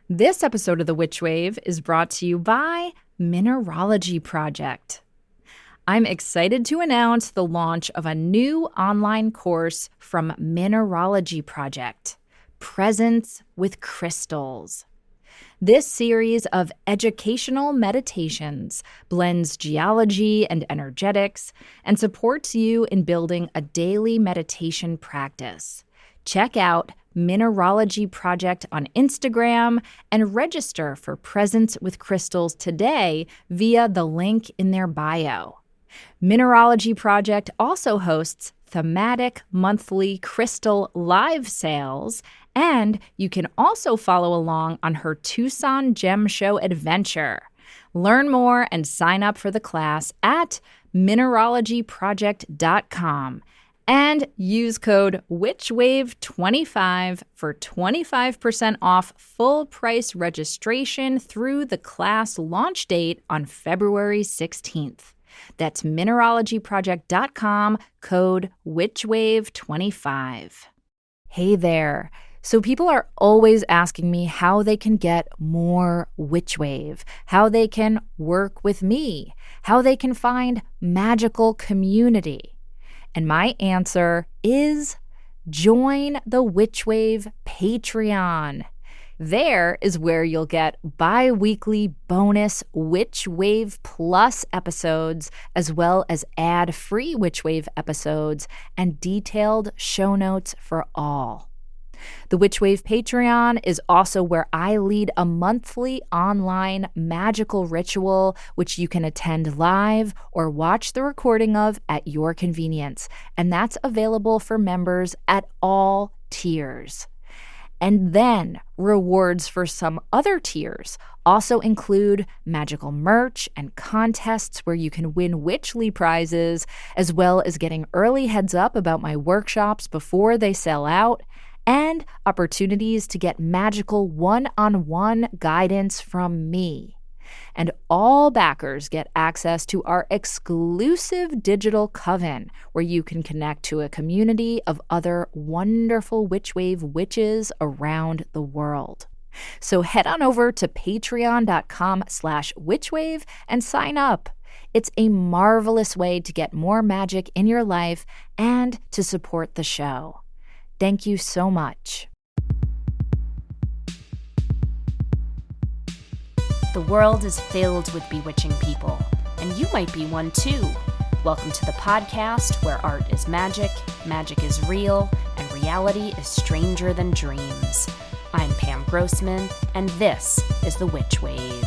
This episode of The Witch Wave is brought to you by Mineralogy Project. I'm excited to announce the launch of a new online course from Mineralogy Project, Presence with Crystals. This series of educational meditations blends geology and energetics and supports you in building a daily meditation practice. Check out Mineralogy Project on Instagram and register for Presence with Crystals today via the link in their bio. Mineralogy Project also hosts thematic monthly crystal live sales, and you can also follow along on her Tucson Gem Show adventure. Learn more and sign up for the class at mineralogyproject.com and use code WitchWave25 for 25% off full price registration through the class launch date on February 16th. That's mineralogyproject.com, code WitchWave25. Hey there. So people are always asking me how they can get more Witchwave, how they can work with me, how they can find magical community. And my answer is join the Witchwave Patreon. There is where you'll get bi-weekly bonus Witchwave Plus episodes, as well as ad-free Witchwave episodes and detailed show notes for all. The Witchwave Patreon is also where I lead a monthly online magical ritual, which you can attend live or watch the recording of at your convenience. And that's available for members at all tiers. And then rewards for some other tiers also include magical merch and contests where you can win Witchly prizes, as well as getting early heads up about my workshops before they sell out, and opportunities to get magical one-on-one guidance from me. And all backers get access to our exclusive digital coven, where you can connect to a community of other wonderful Witchwave witches around the world. So head on over to patreon.com/witchwave and sign up. It's a marvelous way to get more magic in your life and to support the show. Thank you so much. The world is filled with bewitching people, and you might be one too. Welcome to the podcast where art is magic is real, and reality is stranger than dreams. I'm Pam Grossman, and this is The Witch Wave.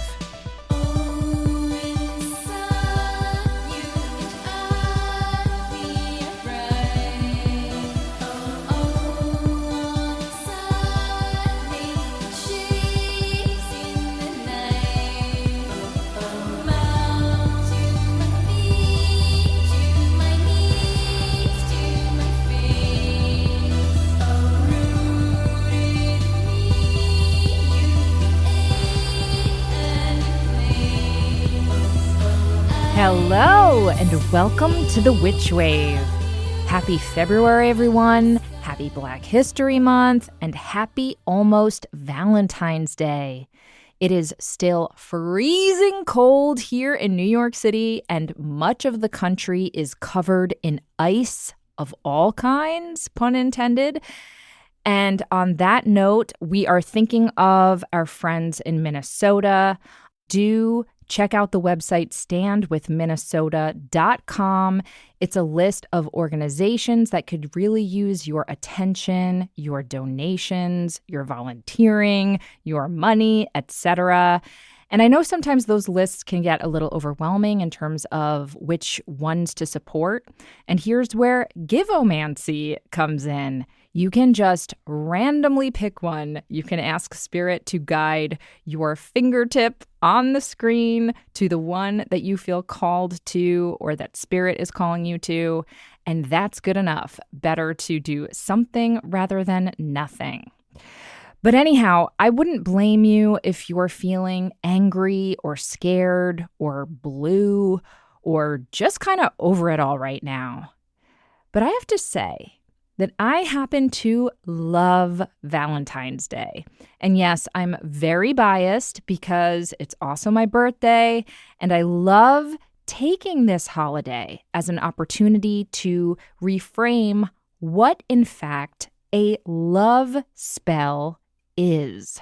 Hello, and welcome to The Witch Wave. Happy February, everyone. Happy Black History Month, and happy almost Valentine's Day. It is still freezing cold here in New York City, and much of the country is covered in ice of all kinds, pun intended. And on that note, we are thinking of our friends in Minnesota. Do check out the website standwithminnesota.com. It's a list of organizations that could really use your attention, your donations, your volunteering, your money, etc. And I know sometimes those lists can get a little overwhelming in terms of which ones to support. And here's where Giveomancy comes in. You can just randomly pick one. You can ask Spirit to guide your fingertip on the screen to the one that you feel called to or that Spirit is calling you to. And that's good enough. Better to do something rather than nothing. But anyhow, I wouldn't blame you if you're feeling angry or scared or blue or just kind of over it all right now. But I have to say, that I happen to love Valentine's Day. And yes, I'm very biased because it's also my birthday, and I love taking this holiday as an opportunity to reframe what, in fact, a love spell is.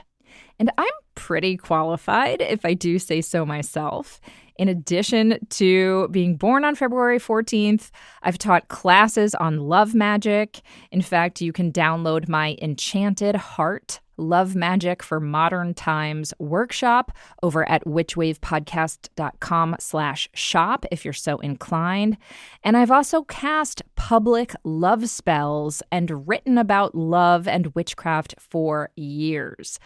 And I'm pretty qualified, if I do say so myself. In addition to being born on February 14th, I've taught classes on love magic. In fact, you can download my Enchanted Heart Love Magic for Modern Times workshop over at witchwavepodcast.com/shop if you're so inclined. And I've also cast public love spells and written about love and witchcraft for years.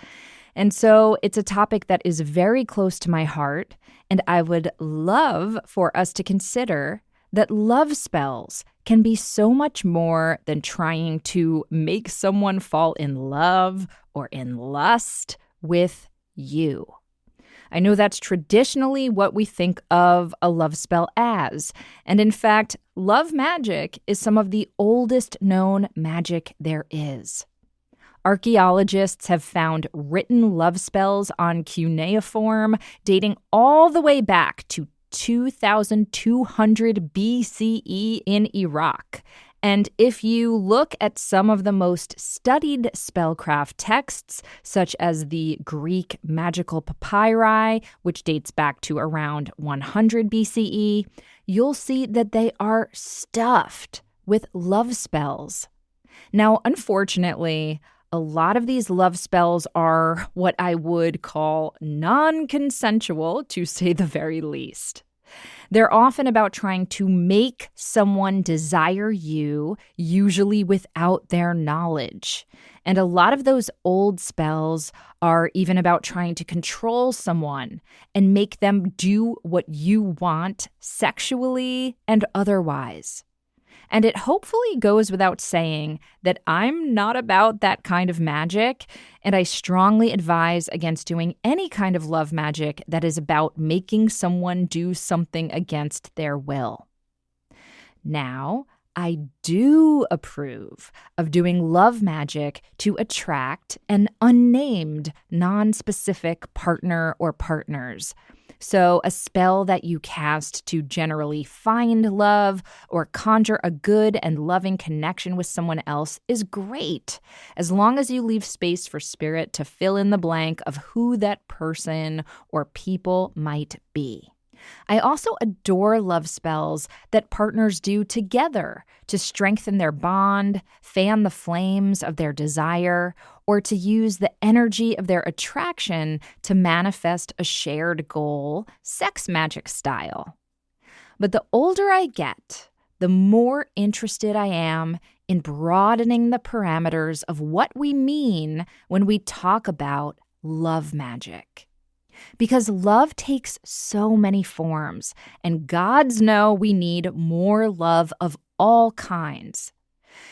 And so it's a topic that is very close to my heart, and I would love for us to consider that love spells can be so much more than trying to make someone fall in love or in lust with you. I know that's traditionally what we think of a love spell as, and in fact, love magic is some of the oldest known magic there is. Archaeologists have found written love spells on cuneiform dating all the way back to 2200 BCE in Iraq. And if you look at some of the most studied spellcraft texts, such as the Greek magical papyri, which dates back to around 100 BCE, you'll see that they are stuffed with love spells. Now, unfortunately, a lot of these love spells are what I would call non-consensual, to say the very least. They're often about trying to make someone desire you, usually without their knowledge. And a lot of those old spells are even about trying to control someone and make them do what you want sexually and otherwise. And it hopefully goes without saying that I'm not about that kind of magic, and I strongly advise against doing any kind of love magic that is about making someone do something against their will. Now, I do approve of doing love magic to attract an unnamed, non-specific partner or partners. So a spell that you cast to generally find love or conjure a good and loving connection with someone else is great, as long as you leave space for spirit to fill in the blank of who that person or people might be. I also adore love spells that partners do together to strengthen their bond, fan the flames of their desire, or to use the energy of their attraction to manifest a shared goal, sex magic style. But the older I get, the more interested I am in broadening the parameters of what we mean when we talk about love magic. Because love takes so many forms, and gods know we need more love of all kinds.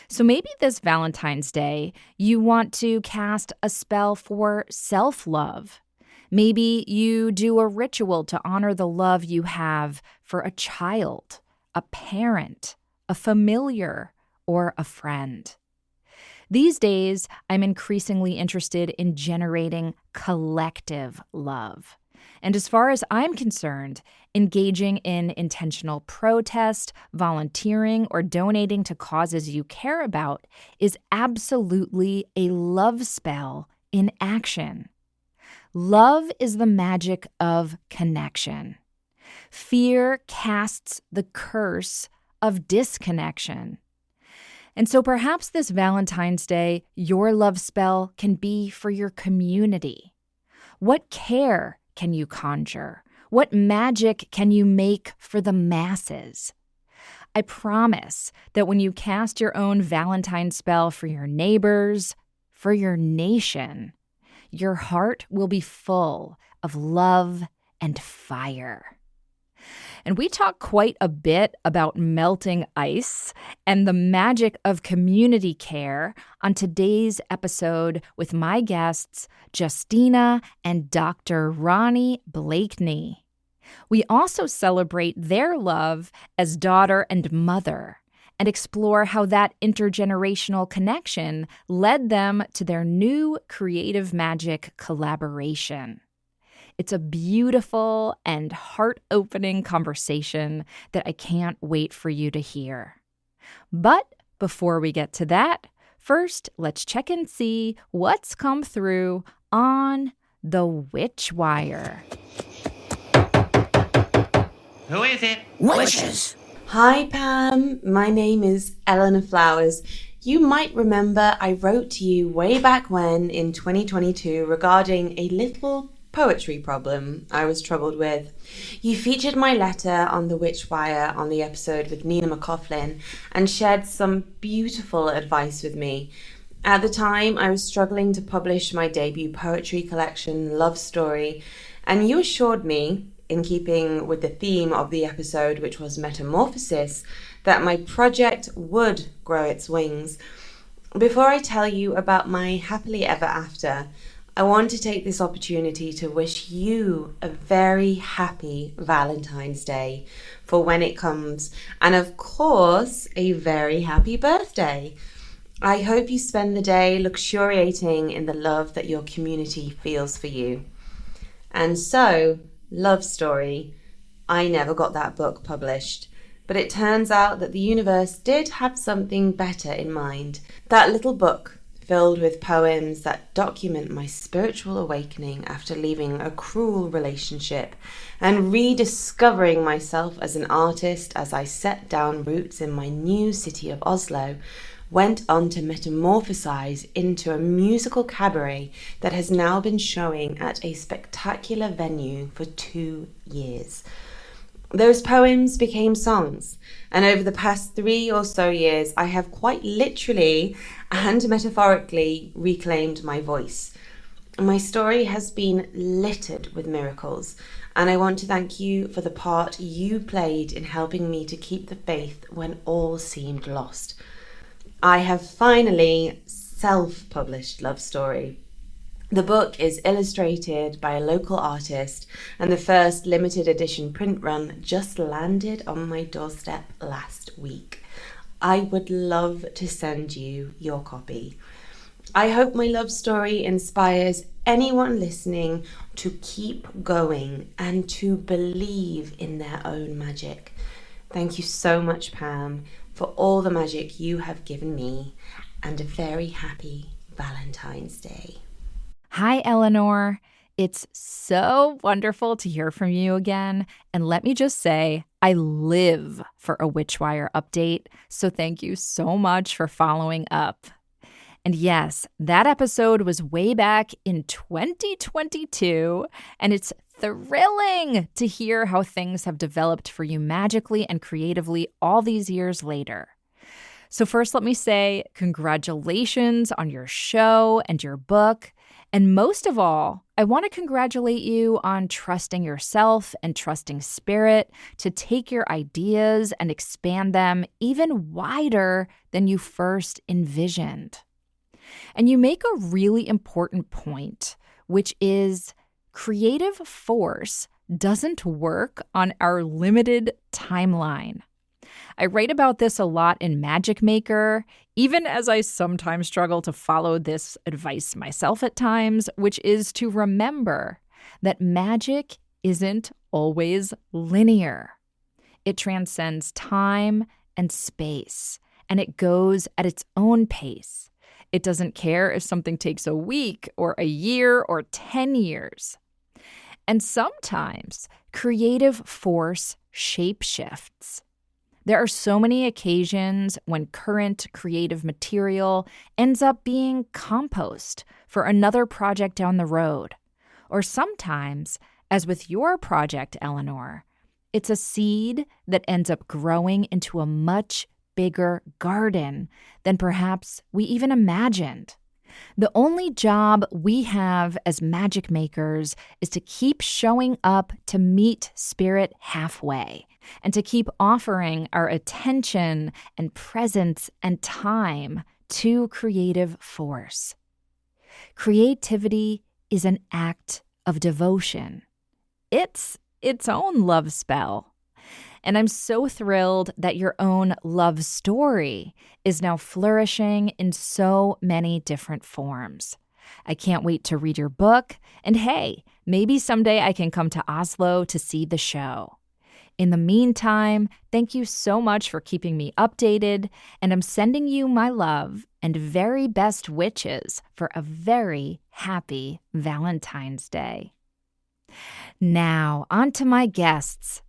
So maybe this Valentine's Day, you want to cast a spell for self-love. Maybe you do a ritual to honor the love you have for a child, a parent, a familiar, or a friend. These days, I'm increasingly interested in generating collective love. And as far as I'm concerned, engaging in intentional protest, volunteering, or donating to causes you care about is absolutely a love spell in action. Love is the magic of connection. Fear casts the curse of disconnection. And so perhaps this Valentine's Day, your love spell can be for your community. What care can you conjure? What magic can you make for the masses? I promise that when you cast your own Valentine spell for your neighbors, for your nation, your heart will be full of love and fire. And we talk quite a bit about melting ice and the magic of community care on today's episode with my guests, Justina and Dr. Ronnie Blakeney. We also celebrate their love as daughter and mother, and explore how that intergenerational connection led them to their new creative magic collaboration. It's a beautiful and heart-opening conversation that I can't wait for you to hear. But before we get to that, first, let's check and see what's come through on the Witch Wire. Who is it? Witches! Hi, Pam. My name is Eleanor Flowers. You might remember I wrote to you way back when in 2022 regarding a little poetry problem I was troubled with. You featured my letter on the Witch Wire on the episode with Nina McCaughlin and shared some beautiful advice with me. At the time, I was struggling to publish my debut poetry collection, Love Story, and you assured me, in keeping with the theme of the episode, which was metamorphosis, that my project would grow its wings. Before I tell you about my happily ever after, I want to take this opportunity to wish you a very happy Valentine's Day for when it comes, and of course, a very happy birthday. I hope you spend the day luxuriating in the love that your community feels for you. And so, Love Story. I never got that book published, but it turns out that the universe did have something better in mind. That little book, filled with poems that document my spiritual awakening after leaving a cruel relationship and rediscovering myself as an artist as I set down roots in my new city of Oslo, went on to metamorphosize into a musical cabaret that has now been showing at a spectacular venue for 2 years. Those poems became songs, and over the past 3 or so years, I have quite literally and metaphorically reclaimed my voice. My story has been littered with miracles, and I want to thank you for the part you played in helping me to keep the faith when all seemed lost. I have finally self-published Love Story. The book is illustrated by a local artist, and the first limited edition print run just landed on my doorstep last week. I would love to send you your copy. I hope my love story inspires anyone listening to keep going and to believe in their own magic. Thank you so much, Pam, for all the magic you have given me, and a very happy Valentine's Day. Hi, Eleanor. It's so wonderful to hear from you again. And let me just say, I live for a Witchwire update. So thank you so much for following up. And yes, that episode was way back in 2022. And it's thrilling to hear how things have developed for you magically and creatively all these years later. So first, let me say congratulations on your show and your book. And most of all, I want to congratulate you on trusting yourself and trusting spirit to take your ideas and expand them even wider than you first envisioned. And you make a really important point, which is creative force doesn't work on our limited timeline. I write about this a lot in Magic Maker, even as I sometimes struggle to follow this advice myself at times, which is to remember that magic isn't always linear. It transcends time and space, and it goes at its own pace. It doesn't care if something takes a week or a year or 10 years. And sometimes creative force shapeshifts. There are so many occasions when current creative material ends up being compost for another project down the road. Or sometimes, as with your project, Eleanor, it's a seed that ends up growing into a much bigger garden than perhaps we even imagined. The only job we have as magic makers is to keep showing up to meet spirit halfway and to keep offering our attention and presence and time to creative force. Creativity is an act of devotion. It's its own love spell. And I'm so thrilled that your own love story is now flourishing in so many different forms. I can't wait to read your book. And hey, maybe someday I can come to Oslo to see the show. In the meantime, thank you so much for keeping me updated, and I'm sending you my love and very best wishes for a very happy Valentine's Day. Now, on to my guests.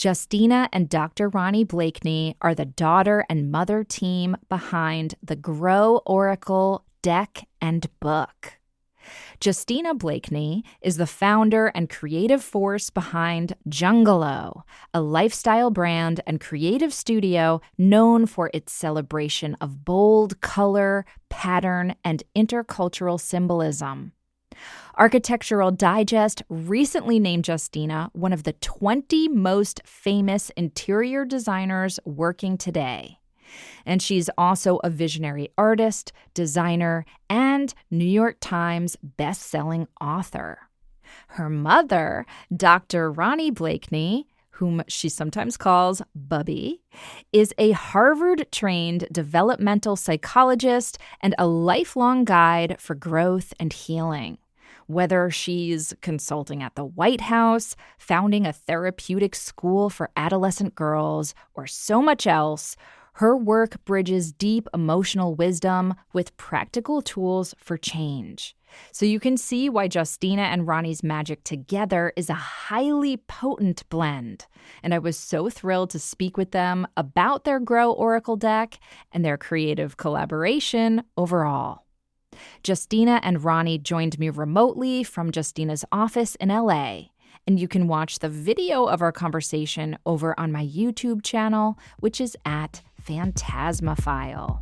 Justina and Dr. Ronnie Blakeney are the daughter and mother team behind the Grow Oracle deck and book. Justina Blakeney is the founder and creative force behind Jungalow, a lifestyle brand and creative studio known for its celebration of bold color, pattern, and intercultural symbolism. Architectural Digest recently named Justina one of the 20 most famous interior designers working today. And she's also a visionary artist, designer, and New York Times best-selling author. Her mother, Dr. Ronnie Blakeney, whom she sometimes calls Bubby, is a Harvard-trained developmental psychologist and a lifelong guide for growth and healing. Whether she's consulting at the White House, founding a therapeutic school for adolescent girls, or so much else, her work bridges deep emotional wisdom with practical tools for change. So you can see why Justina and Ronnie's magic together is a highly potent blend. And I was so thrilled to speak with them about their Grow Oracle deck and their creative collaboration overall. Justina and Ronnie joined me remotely from Justina's office in LA. And you can watch the video of our conversation over on my YouTube channel, which is at Phantasmaphile.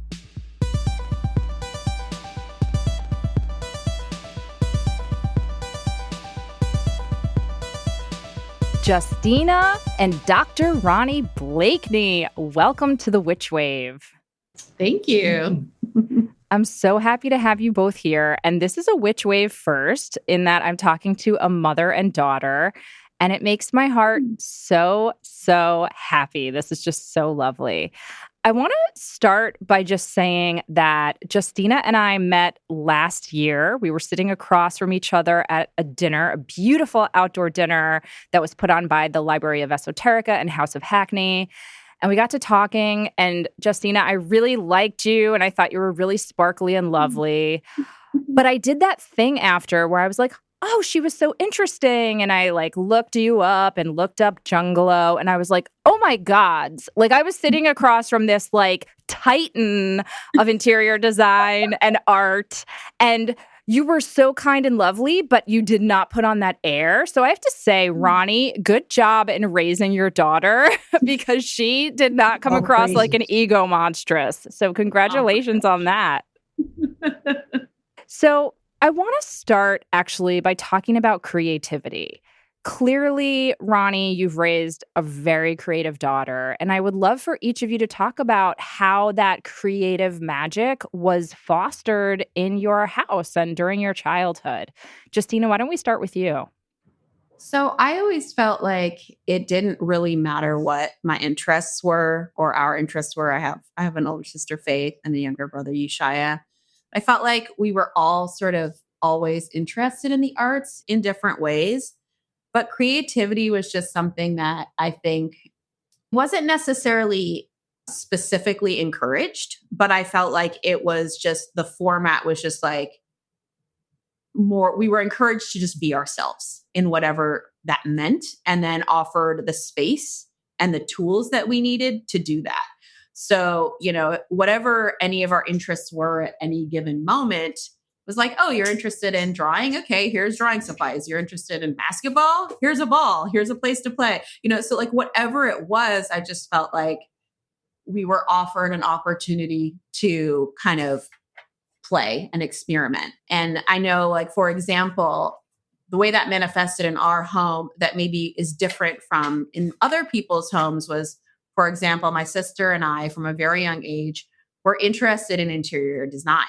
Justina and Dr. Ronnie Blakeney, welcome to the Witch Wave. Thank you. I'm so happy to have you both here. And this is a Witch Wave first, in that I'm talking to a mother and daughter. And it makes my heart so happy. This is just so lovely. I want to start by just saying that Justina and I met last year. We were sitting across from each other at a dinner, a beautiful outdoor dinner that was put on by the Library of Esoterica and House of Hackney. And we got to talking, and Justina, I really liked you, and I thought you were really sparkly and lovely. But I did that thing after where I was like, oh, she was so interesting. And I looked you up and looked up Jungalow, and I was like, oh my God. I was sitting across from this titan of interior design and art, and you were so kind and lovely, but you did not put on that air. So I have to say, Ronnie, good job in raising your daughter because she did not come across like an ego monstrous. So congratulations on that. So I want to start actually by talking about creativity. Clearly, Ronnie, you've raised a very creative daughter, and I would love for each of you to talk about how that creative magic was fostered in your house and during your childhood. Justina, why don't we start with you? So I always felt like it didn't really matter what my interests were or our interests were. I have an older sister, Faith, and a younger brother, Yeshaya. I felt like we were all sort of always interested in the arts in different ways. But creativity was just something that I think wasn't necessarily specifically encouraged, but I felt like it was just the format was just more, we were encouraged to just be ourselves in whatever that meant, and then offered the space and the tools that we needed to do that. So, whatever any of our interests were at any given moment, was like, oh, you're interested in drawing? Okay, here's drawing supplies. You're interested in basketball? Here's a ball. Here's a place to play. So whatever it was, I just felt like we were offered an opportunity to kind of play and experiment. And I know, for example, the way that manifested in our home that maybe is different from in other people's homes was, for example, my sister and I, from a very young age, were interested in interior design.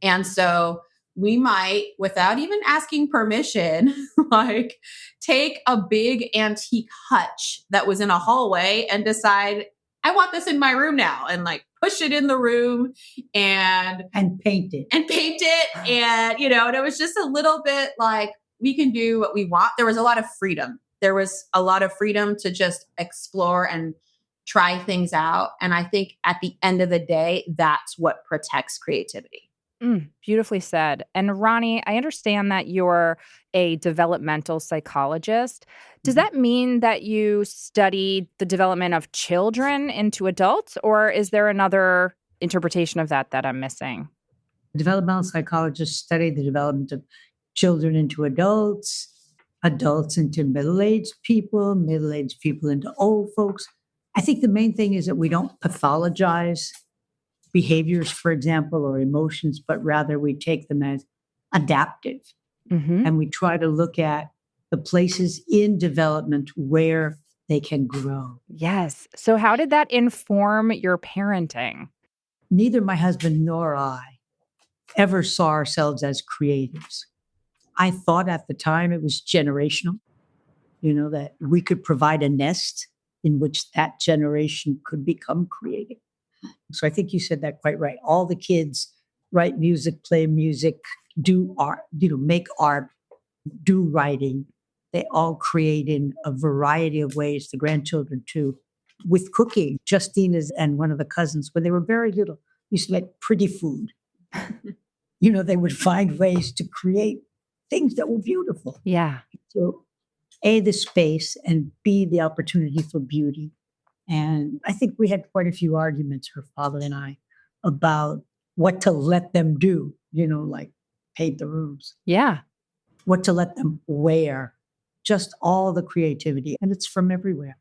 And so we might, without even asking permission, like take a big antique hutch that was in a hallway and decide, I want this in my room now, and like push it in the room and paint it. And, and it was just a little bit like, we can do what we want. There was a lot of freedom. There was a lot of freedom to just explore and try things out. And I think at the end of the day, that's what protects creativity. Beautifully said. And Ronnie, I understand that you're a developmental psychologist. Does that mean that you study the development of children into adults, or is there another interpretation of that I'm missing? Developmental psychologists study the development of children into adults, adults into middle-aged people into old folks. I think the main thing is that we don't pathologize behaviors, for example, or emotions, but rather we take them as adaptive. And we try to look at the places in development where they can grow. Yes. So how did that inform your parenting? Neither my husband nor I ever saw ourselves as creatives. I thought at the time it was generational, that we could provide a nest in which that generation could become creative. So I think you said that quite right. All the kids write music, play music, do art, make art, do writing. They all create in a variety of ways, the grandchildren too. With cooking, Justina and one of the cousins, when they were very little, used to make pretty food. They would find ways to create things that were beautiful. Yeah. So A, the space, and B, the opportunity for beauty. And I think we had quite a few arguments, her father and I, about what to let them do, like paint the rooms. Yeah. What to let them wear, just all the creativity. And it's from everywhere.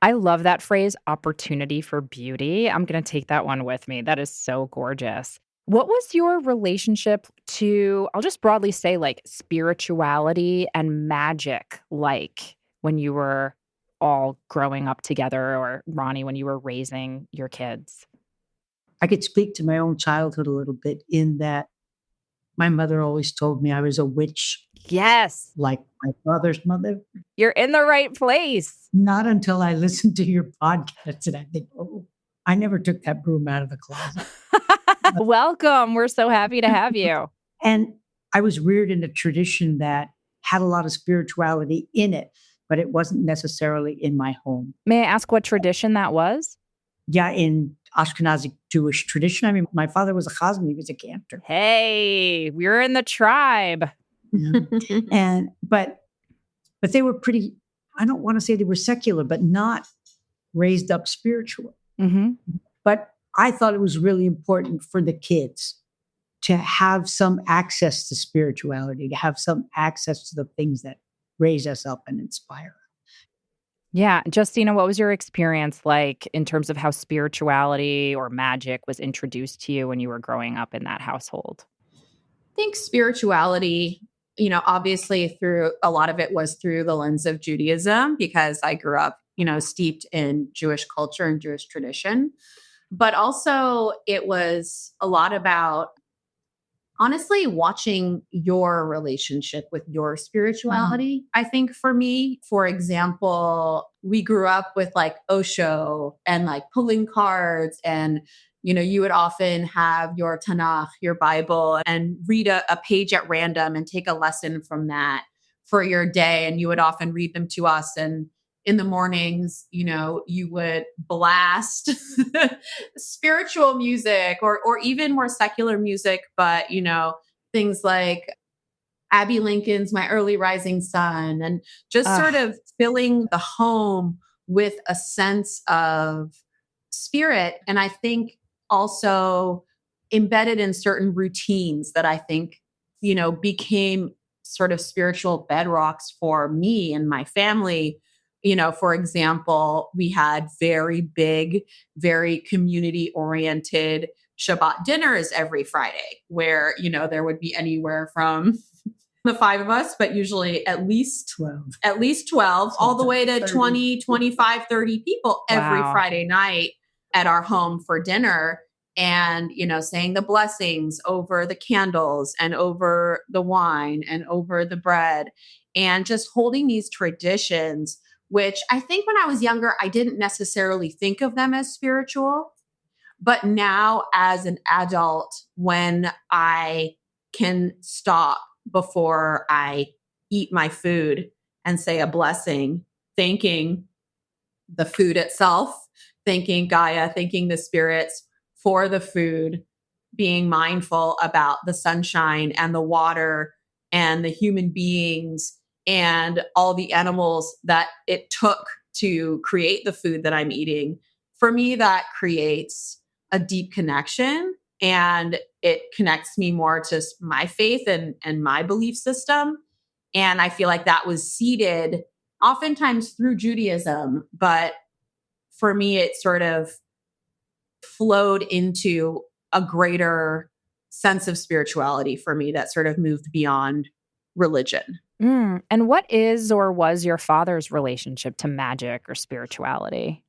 I love that phrase, opportunity for beauty. I'm going to take that one with me. That is so gorgeous. What was your relationship to, I'll just broadly say, like spirituality and magic like when you were all growing up together, or Ronnie, when you were raising your kids? I could speak to my own childhood a little bit in that my mother always told me I was a witch. Yes. Like my father's mother. You're in the right place. Not until I listened to your podcast did I think, I never took that broom out of the closet. Welcome. We're so happy to have you. And I was reared in a tradition that had a lot of spirituality in it, but it wasn't necessarily in my home. May I ask what tradition that was? Yeah, in Ashkenazi Jewish tradition. I mean, my father was a chazan, he was a cantor. Hey, we're in the tribe. Yeah. But they were pretty, I don't want to say they were secular, but not raised up spiritual. But I thought it was really important for the kids to have some access to spirituality, to have some access to the things that raise us up and inspire. Yeah. Justina, what was your experience like in terms of how spirituality or magic was introduced to you when you were growing up in that household? I think spirituality, obviously through a lot of it was through the lens of Judaism, because I grew up, steeped in Jewish culture and Jewish tradition. But also it was a lot about, honestly, watching your relationship with your spirituality. I think for me, for example, we grew up with like Osho and like pulling cards, and, you would often have your Tanakh, your Bible, and read a page at random and take a lesson from that for your day. And you would often read them to us. And in the mornings, you would blast spiritual music or even more secular music, but, things like Abby Lincoln's My Early Rising Sun, and just sort of filling the home with a sense of spirit. And I think also embedded in certain routines that I think, became sort of spiritual bedrocks for me and my family. For example, we had very big, very community-oriented Shabbat dinners every Friday where, there would be anywhere from the 5 of us, but usually at least 12, all the way to 30. 20, 25, 30 people every Friday night at our home for dinner. and, saying the blessings over the candles and over the wine and over the bread, and just holding these traditions, which I think when I was younger, I didn't necessarily think of them as spiritual. But now as an adult, when I can stop before I eat my food and say a blessing, thanking the food itself, thanking Gaia, thanking the spirits for the food, being mindful about the sunshine and the water and the human beings and all the animals that it took to create the food that I'm eating. For me, that creates a deep connection, and it connects me more to my faith and my belief system. And I feel like that was seeded oftentimes through Judaism, but for me, it sort of flowed into a greater sense of spirituality for me that sort of moved beyond religion. And what is or was your father's relationship to magic or spirituality?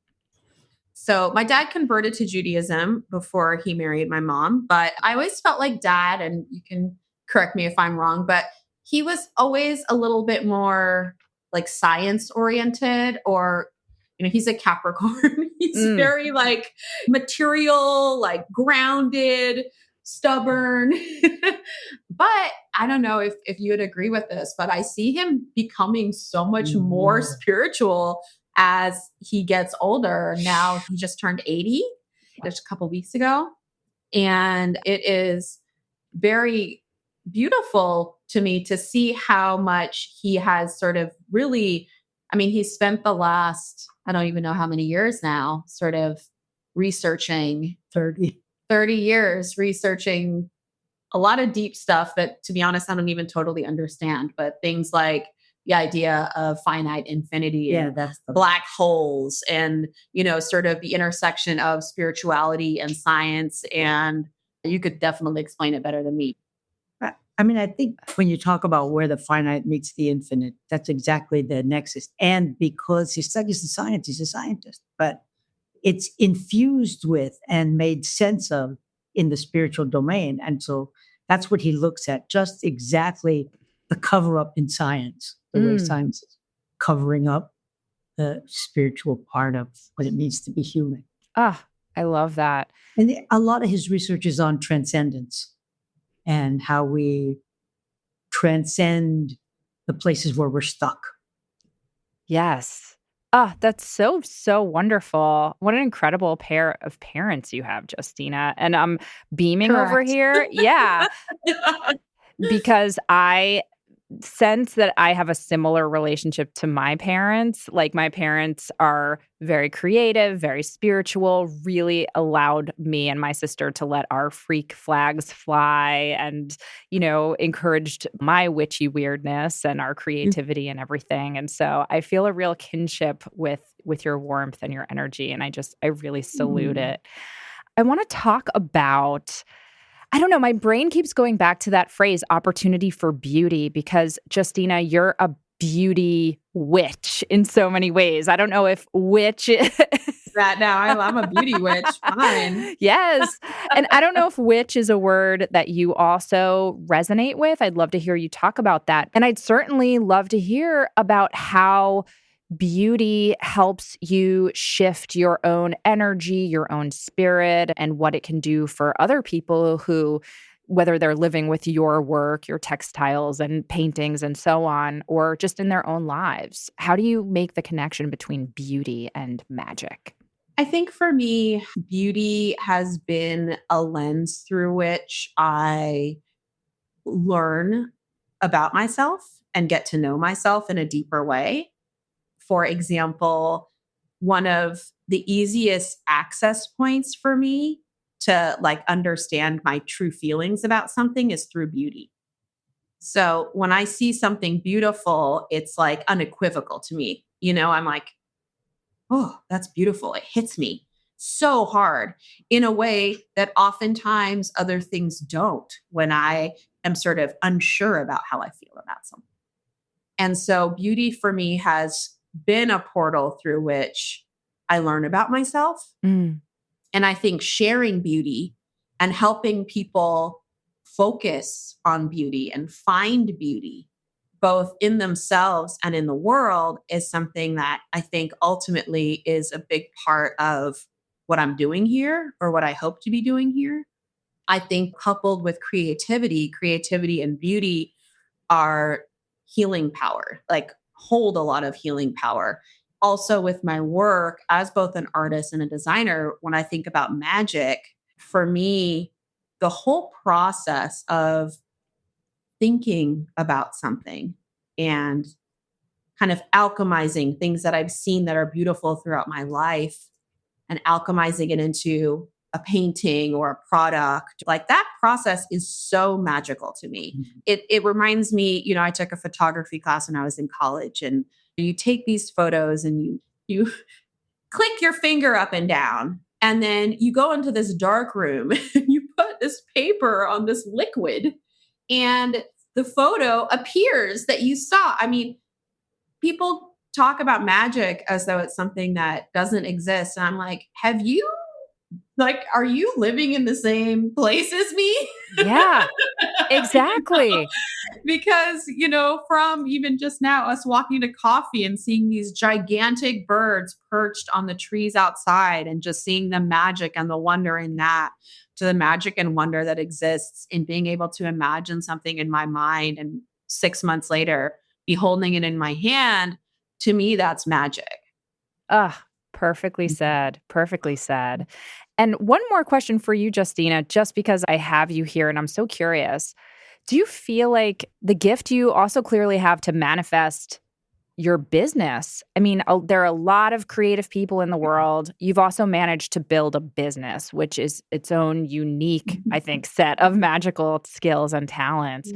So my dad converted to Judaism before he married my mom, but I always felt like Dad, and you can correct me if I'm wrong, but he was always a little bit more like science oriented, or, he's a Capricorn. He's very like material, like grounded, stubborn. But I don't know if you would agree with this, but I see him becoming so much more spiritual as he gets older. Now he just turned 80 just a couple weeks ago. And it is very beautiful to me to see how much he has sort of really, he's spent the last, I don't even know how many years now, sort of researching 30 years, researching a lot of deep stuff that, to be honest, I don't even totally understand, but things like the idea of finite infinity, and that's black holes, and, sort of the intersection of spirituality and science. And you could definitely explain it better than me. I think when you talk about where the finite meets the infinite, that's exactly the nexus. And because he studies the science, he's a scientist, but it's infused with and made sense of in the spiritual domain. And so that's what he looks at, just exactly the cover up in science, the way science is covering up the spiritual part of what it means to be human. Ah, I love that. And a lot of his research is on transcendence and how we transcend the places where we're stuck. Yes. That's so, so wonderful. What an incredible pair of parents you have, Justina. And I'm beaming over here. Yeah. Because I sense that I have a similar relationship to my parents. Like, my parents are very creative, very spiritual, really allowed me and my sister to let our freak flags fly, and, encouraged my witchy weirdness and our creativity and everything. And so I feel a real kinship with your warmth and your energy. And I really salute it. I want to talk about, I don't know, my brain keeps going back to that phrase, opportunity for beauty, because Justina, you're a beauty witch in so many ways. I don't know if witch is that now. I'm a beauty witch. Fine. Yes. And I don't know if witch is a word that you also resonate with. I'd love to hear you talk about that. And I'd certainly love to hear about how beauty helps you shift your own energy, your own spirit, and what it can do for other people who, whether they're living with your work, your textiles and paintings and so on, or just in their own lives. How do you make the connection between beauty and magic? I think for me, beauty has been a lens through which I learn about myself and get to know myself in a deeper way. For example, one of the easiest access points for me to understand my true feelings about something is through beauty. So when I see something beautiful, it's unequivocal to me. I'm like, oh, that's beautiful. It hits me so hard in a way that oftentimes other things don't, when I am sort of unsure about how I feel about something. And so beauty for me has been a portal through which I learn about myself. And I think sharing beauty and helping people focus on beauty and find beauty, both in themselves and in the world, is something that I think ultimately is a big part of what I'm doing here, or what I hope to be doing here. I think coupled with creativity and beauty are healing power, like hold a lot of healing power. Also with my work as both an artist and a designer, when I think about magic, for me, the whole process of thinking about something and kind of alchemizing things that I've seen that are beautiful throughout my life and alchemizing it into a painting or a product, like that process is so magical to me. Mhm. It reminds me, I took a photography class when I was in college, and you take these photos and you click your finger up and down, and then you go into this dark room and you put this paper on this liquid, and the photo appears that you saw. I mean, people talk about magic as though it's something that doesn't exist. And I'm like, are you living in the same place as me? Yeah, exactly. Because, from even just now, us walking to coffee and seeing these gigantic birds perched on the trees outside and just seeing the magic and the wonder in that, to the magic and wonder that exists in being able to imagine something in my mind and 6 months later be holding it in my hand. To me, that's magic. Ah, perfectly said. Perfectly said. And one more question for you, Justina, just because I have you here and I'm so curious. Do you feel like the gift you also clearly have to manifest your business? I mean, there are a lot of creative people in the world. You've also managed to build a business, which is its own unique, I think, set of magical skills and talents.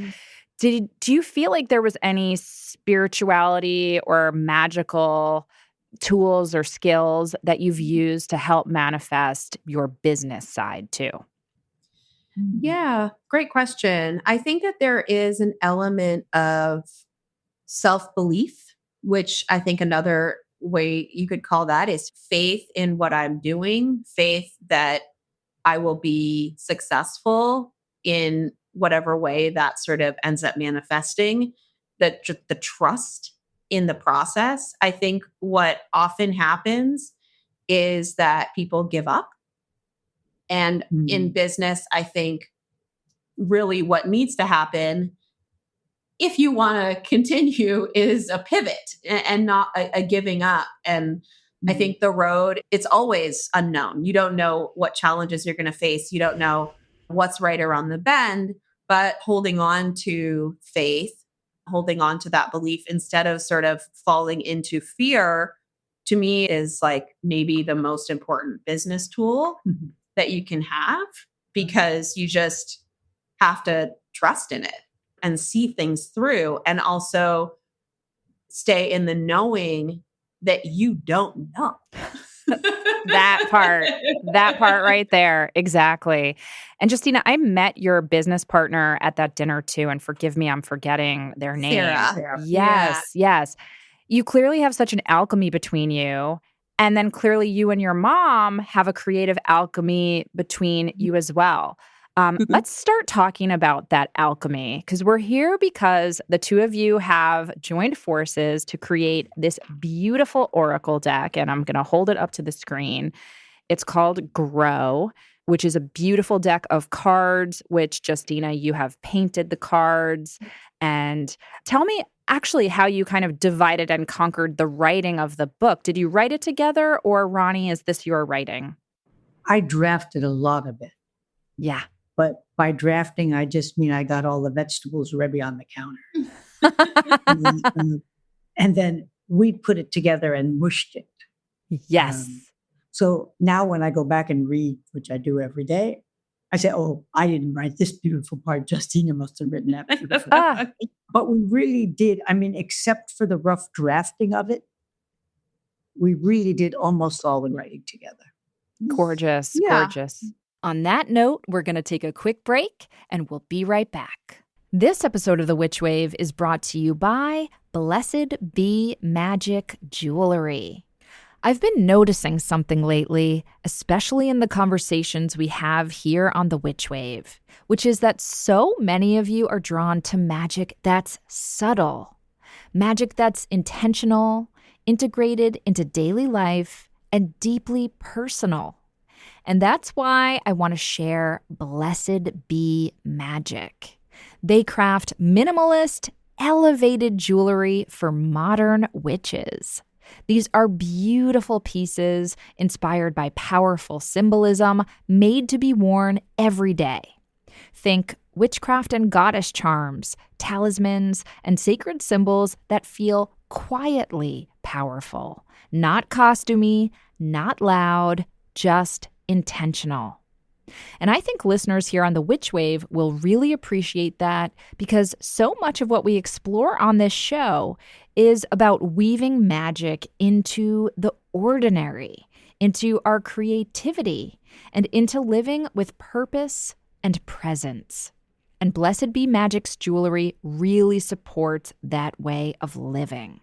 Do you feel like there was any spirituality or magical tools or skills that you've used to help manifest your business side too? Yeah, great question. I think that there is an element of self-belief, which I think another way you could call that is faith in what I'm doing, faith that I will be successful in whatever way that sort of ends up manifesting, the trust in the process. I think what often happens is that people give up. And in business, I think really what needs to happen, if you want to continue, is a pivot and not a giving up. And I think the road, it's always unknown. You don't know what challenges you're going to face. You don't know what's right around the bend, but holding on to faith, holding on to that belief instead of sort of falling into fear, to me is like maybe the most important business tool that you can have, because you just have to trust in it and see things through, and also stay in the knowing that you don't know. That part right there. Exactly. And Justina, I met your business partner at that dinner too. And forgive me, I'm forgetting their name. Sarah. Yes. You clearly have such an alchemy between you. And then clearly you and your mom have a creative alchemy between you as well. Let's start talking about that alchemy, because we're here because the two of you have joined forces to create this beautiful oracle deck, and I'm going to hold it up to the screen. It's called Grow, which is a beautiful deck of cards, which, Justina, you have painted the cards. And tell me actually how you kind of divided and conquered the writing of the book. Did you write it together, or Ronnie, is this your writing? I drafted a lot of it. Yeah. But by drafting, I just mean I got all the vegetables ready on the counter. And then we put it together and mushed it. Yes. So now when I go back and read, which I do every day, I say, oh, I didn't write this beautiful part. Justina must have written that beautiful. But we really did. I mean, except for the rough drafting of it, we really did almost all the writing together. Gorgeous. Yeah. Gorgeous. On that note, we're going to take a quick break and we'll be right back. This episode of The Witch Wave is brought to you by Blessed Be Magic Jewelry. I've been noticing something lately, especially in the conversations we have here on the Witch Wave, which is that so many of you are drawn to magic that's subtle, magic that's intentional, integrated into daily life, and deeply personal. And that's why I want to share Blessed Be Magic. They craft minimalist, elevated jewelry for modern witches. These are beautiful pieces inspired by powerful symbolism made to be worn every day. Think witchcraft and goddess charms, talismans, and sacred symbols that feel quietly powerful. Not costumey, not loud, just intentional. And I think listeners here on the Witch Wave will really appreciate that because so much of what we explore on this show is about weaving magic into the ordinary, into our creativity, and into living with purpose and presence. And Blessed Be Magic's jewelry really supports that way of living.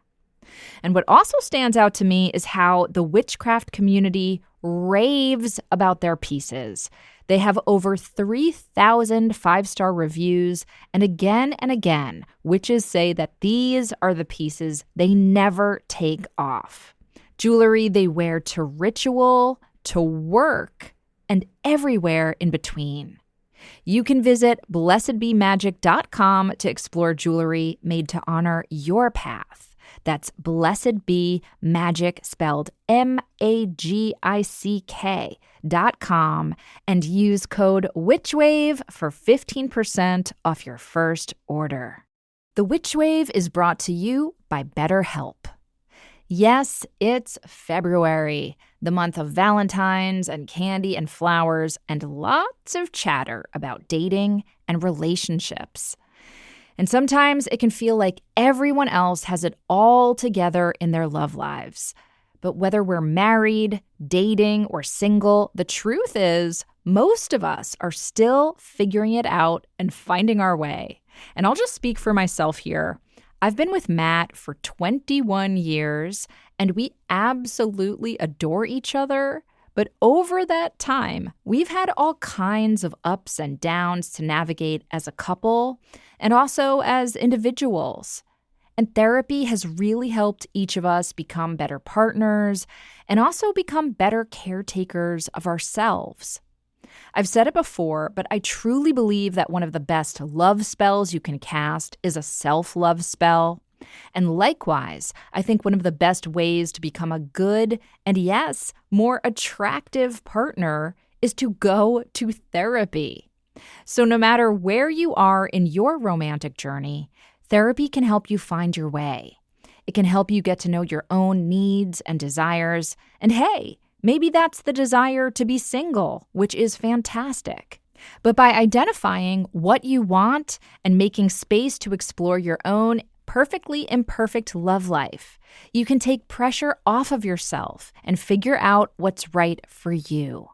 And what also stands out to me is how the witchcraft community raves about their pieces. They have over 3,000 five-star reviews, and again, witches say that these are the pieces they never take off. Jewelry they wear to ritual, to work, and everywhere in between. You can visit blessedbemagic.com to explore jewelry made to honor your path. That's Blessed Be Magic, spelled MAGICK.com, and use code WitchWave for 15% off your first order. The Witch Wave is brought to you by BetterHelp. Yes, it's February, the month of Valentines and candy and flowers, and lots of chatter about dating and relationships. And sometimes it can feel like everyone else has it all together in their love lives. But whether we're married, dating, or single, the truth is most of us are still figuring it out and finding our way. And I'll just speak for myself here. I've been with Matt for 21 years, and we absolutely adore each other. But over that time, we've had all kinds of ups and downs to navigate as a couple and also as individuals. And therapy has really helped each of us become better partners and also become better caretakers of ourselves. I've said it before, but I truly believe that one of the best love spells you can cast is a self-love spell. And likewise, I think one of the best ways to become a good and, yes, more attractive partner is to go to therapy. So no matter where you are in your romantic journey, therapy can help you find your way. It can help you get to know your own needs and desires. And hey, maybe that's the desire to be single, which is fantastic. But by identifying what you want and making space to explore your own perfectly imperfect love life, you can take pressure off of yourself and figure out what's right for you.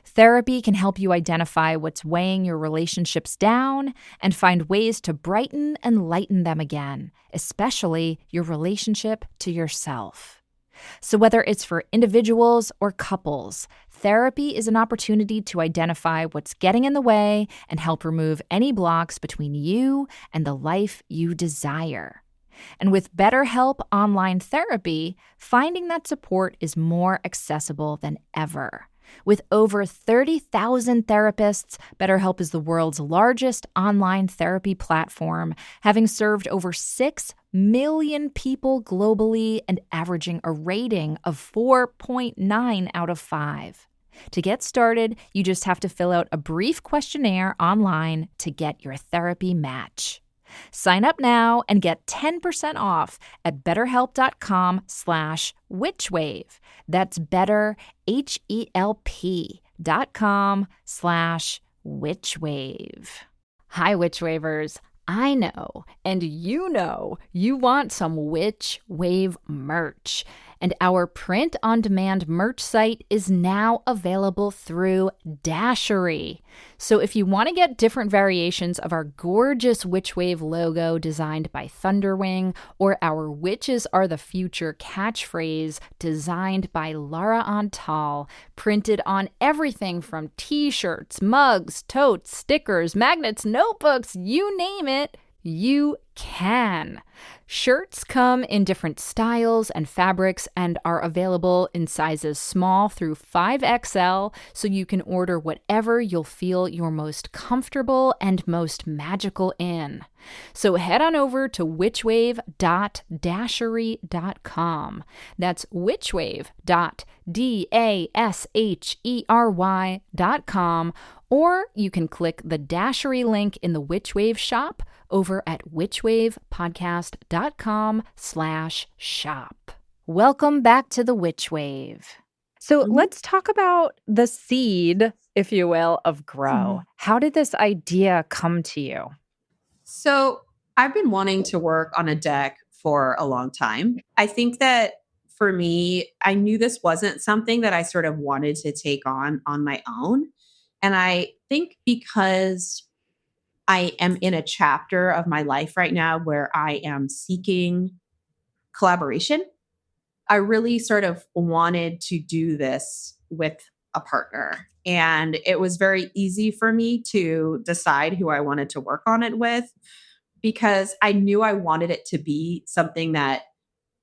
Therapy can help you identify what's weighing your relationships down and find ways to brighten and lighten them again, especially your relationship to yourself. So whether it's for individuals or couples, therapy is an opportunity to identify what's getting in the way and help remove any blocks between you and the life you desire. And with BetterHelp Online Therapy, finding that support is more accessible than ever. With over 30,000 therapists, BetterHelp is the world's largest online therapy platform, having served over 6 million people globally and averaging a rating of 4.9 out of 5. To get started, you just have to fill out a brief questionnaire online to get your therapy match. Sign up now and get 10% off at betterhelp.com/witchwave. That's better, HELP.com/witchwave. Hi, Witch Wavers. I know, and you know, you want some Witch Wave merch. And our print-on-demand merch site is now available through Dashery. So if you want to get different variations of our gorgeous Witch Wave logo designed by Thunderwing, or our Witches Are the Future catchphrase designed by Lara Antal, printed on everything from t-shirts, mugs, totes, stickers, magnets, notebooks, you name it, you can. Shirts come in different styles and fabrics and are available in sizes small through 5XL, so you can order whatever you'll feel you're most comfortable and most magical in. So head on over to witchwave.dashery.com. That's witchwave.dashery.com, or you can click the Dashery link in the Witchwave shop over at witchwavepodcast.com/shop. Welcome back to the Witchwave. So let's talk about the seed, if you will, of Grow. How did this idea come to you? So I've been wanting to work on a deck for a long time. I think that for me, I knew this wasn't something that I sort of wanted to take on my own. And I think because I am in a chapter of my life right now where I am seeking collaboration, I really sort of wanted to do this with a partner. And it was very easy for me to decide who I wanted to work on it with, because I knew I wanted it to be something that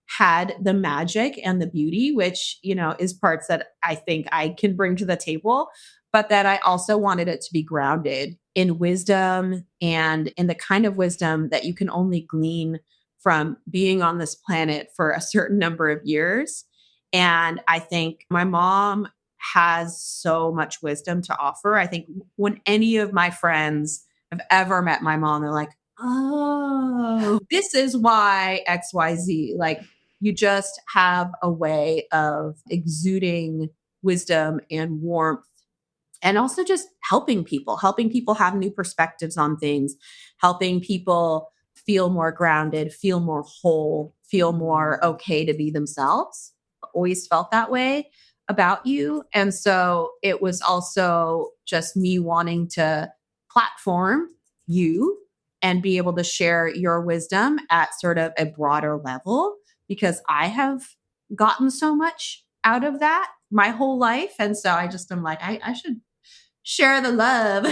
had the magic and the beauty, which, is parts that I think I can bring to the table, but that I also wanted it to be grounded in wisdom and in the kind of wisdom that you can only glean from being on this planet for a certain number of years. And I think my mom has so much wisdom to offer. I think when any of my friends have ever met my mom, they're like, oh, this is why XYZ. Like, you just have a way of exuding wisdom and warmth, and also just helping people have new perspectives on things, helping people feel more grounded, feel more whole, feel more okay to be themselves. Always felt that way about you. And so it was also just me wanting to platform you and be able to share your wisdom at sort of a broader level, because I have gotten so much out of that my whole life. And so I just am like, I should share the love,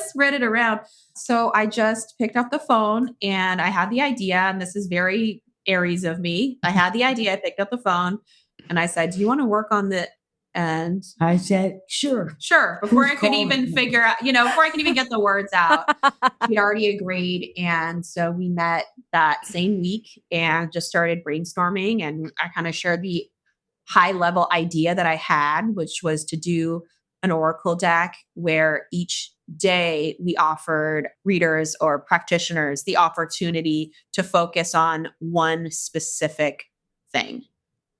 spread it around. So I just picked up the phone and I had the idea, and this is very Aries of me. I had the idea, I picked up the phone and I said, do you want to work on the, and I said, sure. Before I Who's could even calling? figure out, before I could even get the words out, he'd already agreed. And so we met that same week and just started brainstorming. And I kind of shared the high level idea that I had, which was to do an oracle deck where each day we offered readers or practitioners the opportunity to focus on one specific thing.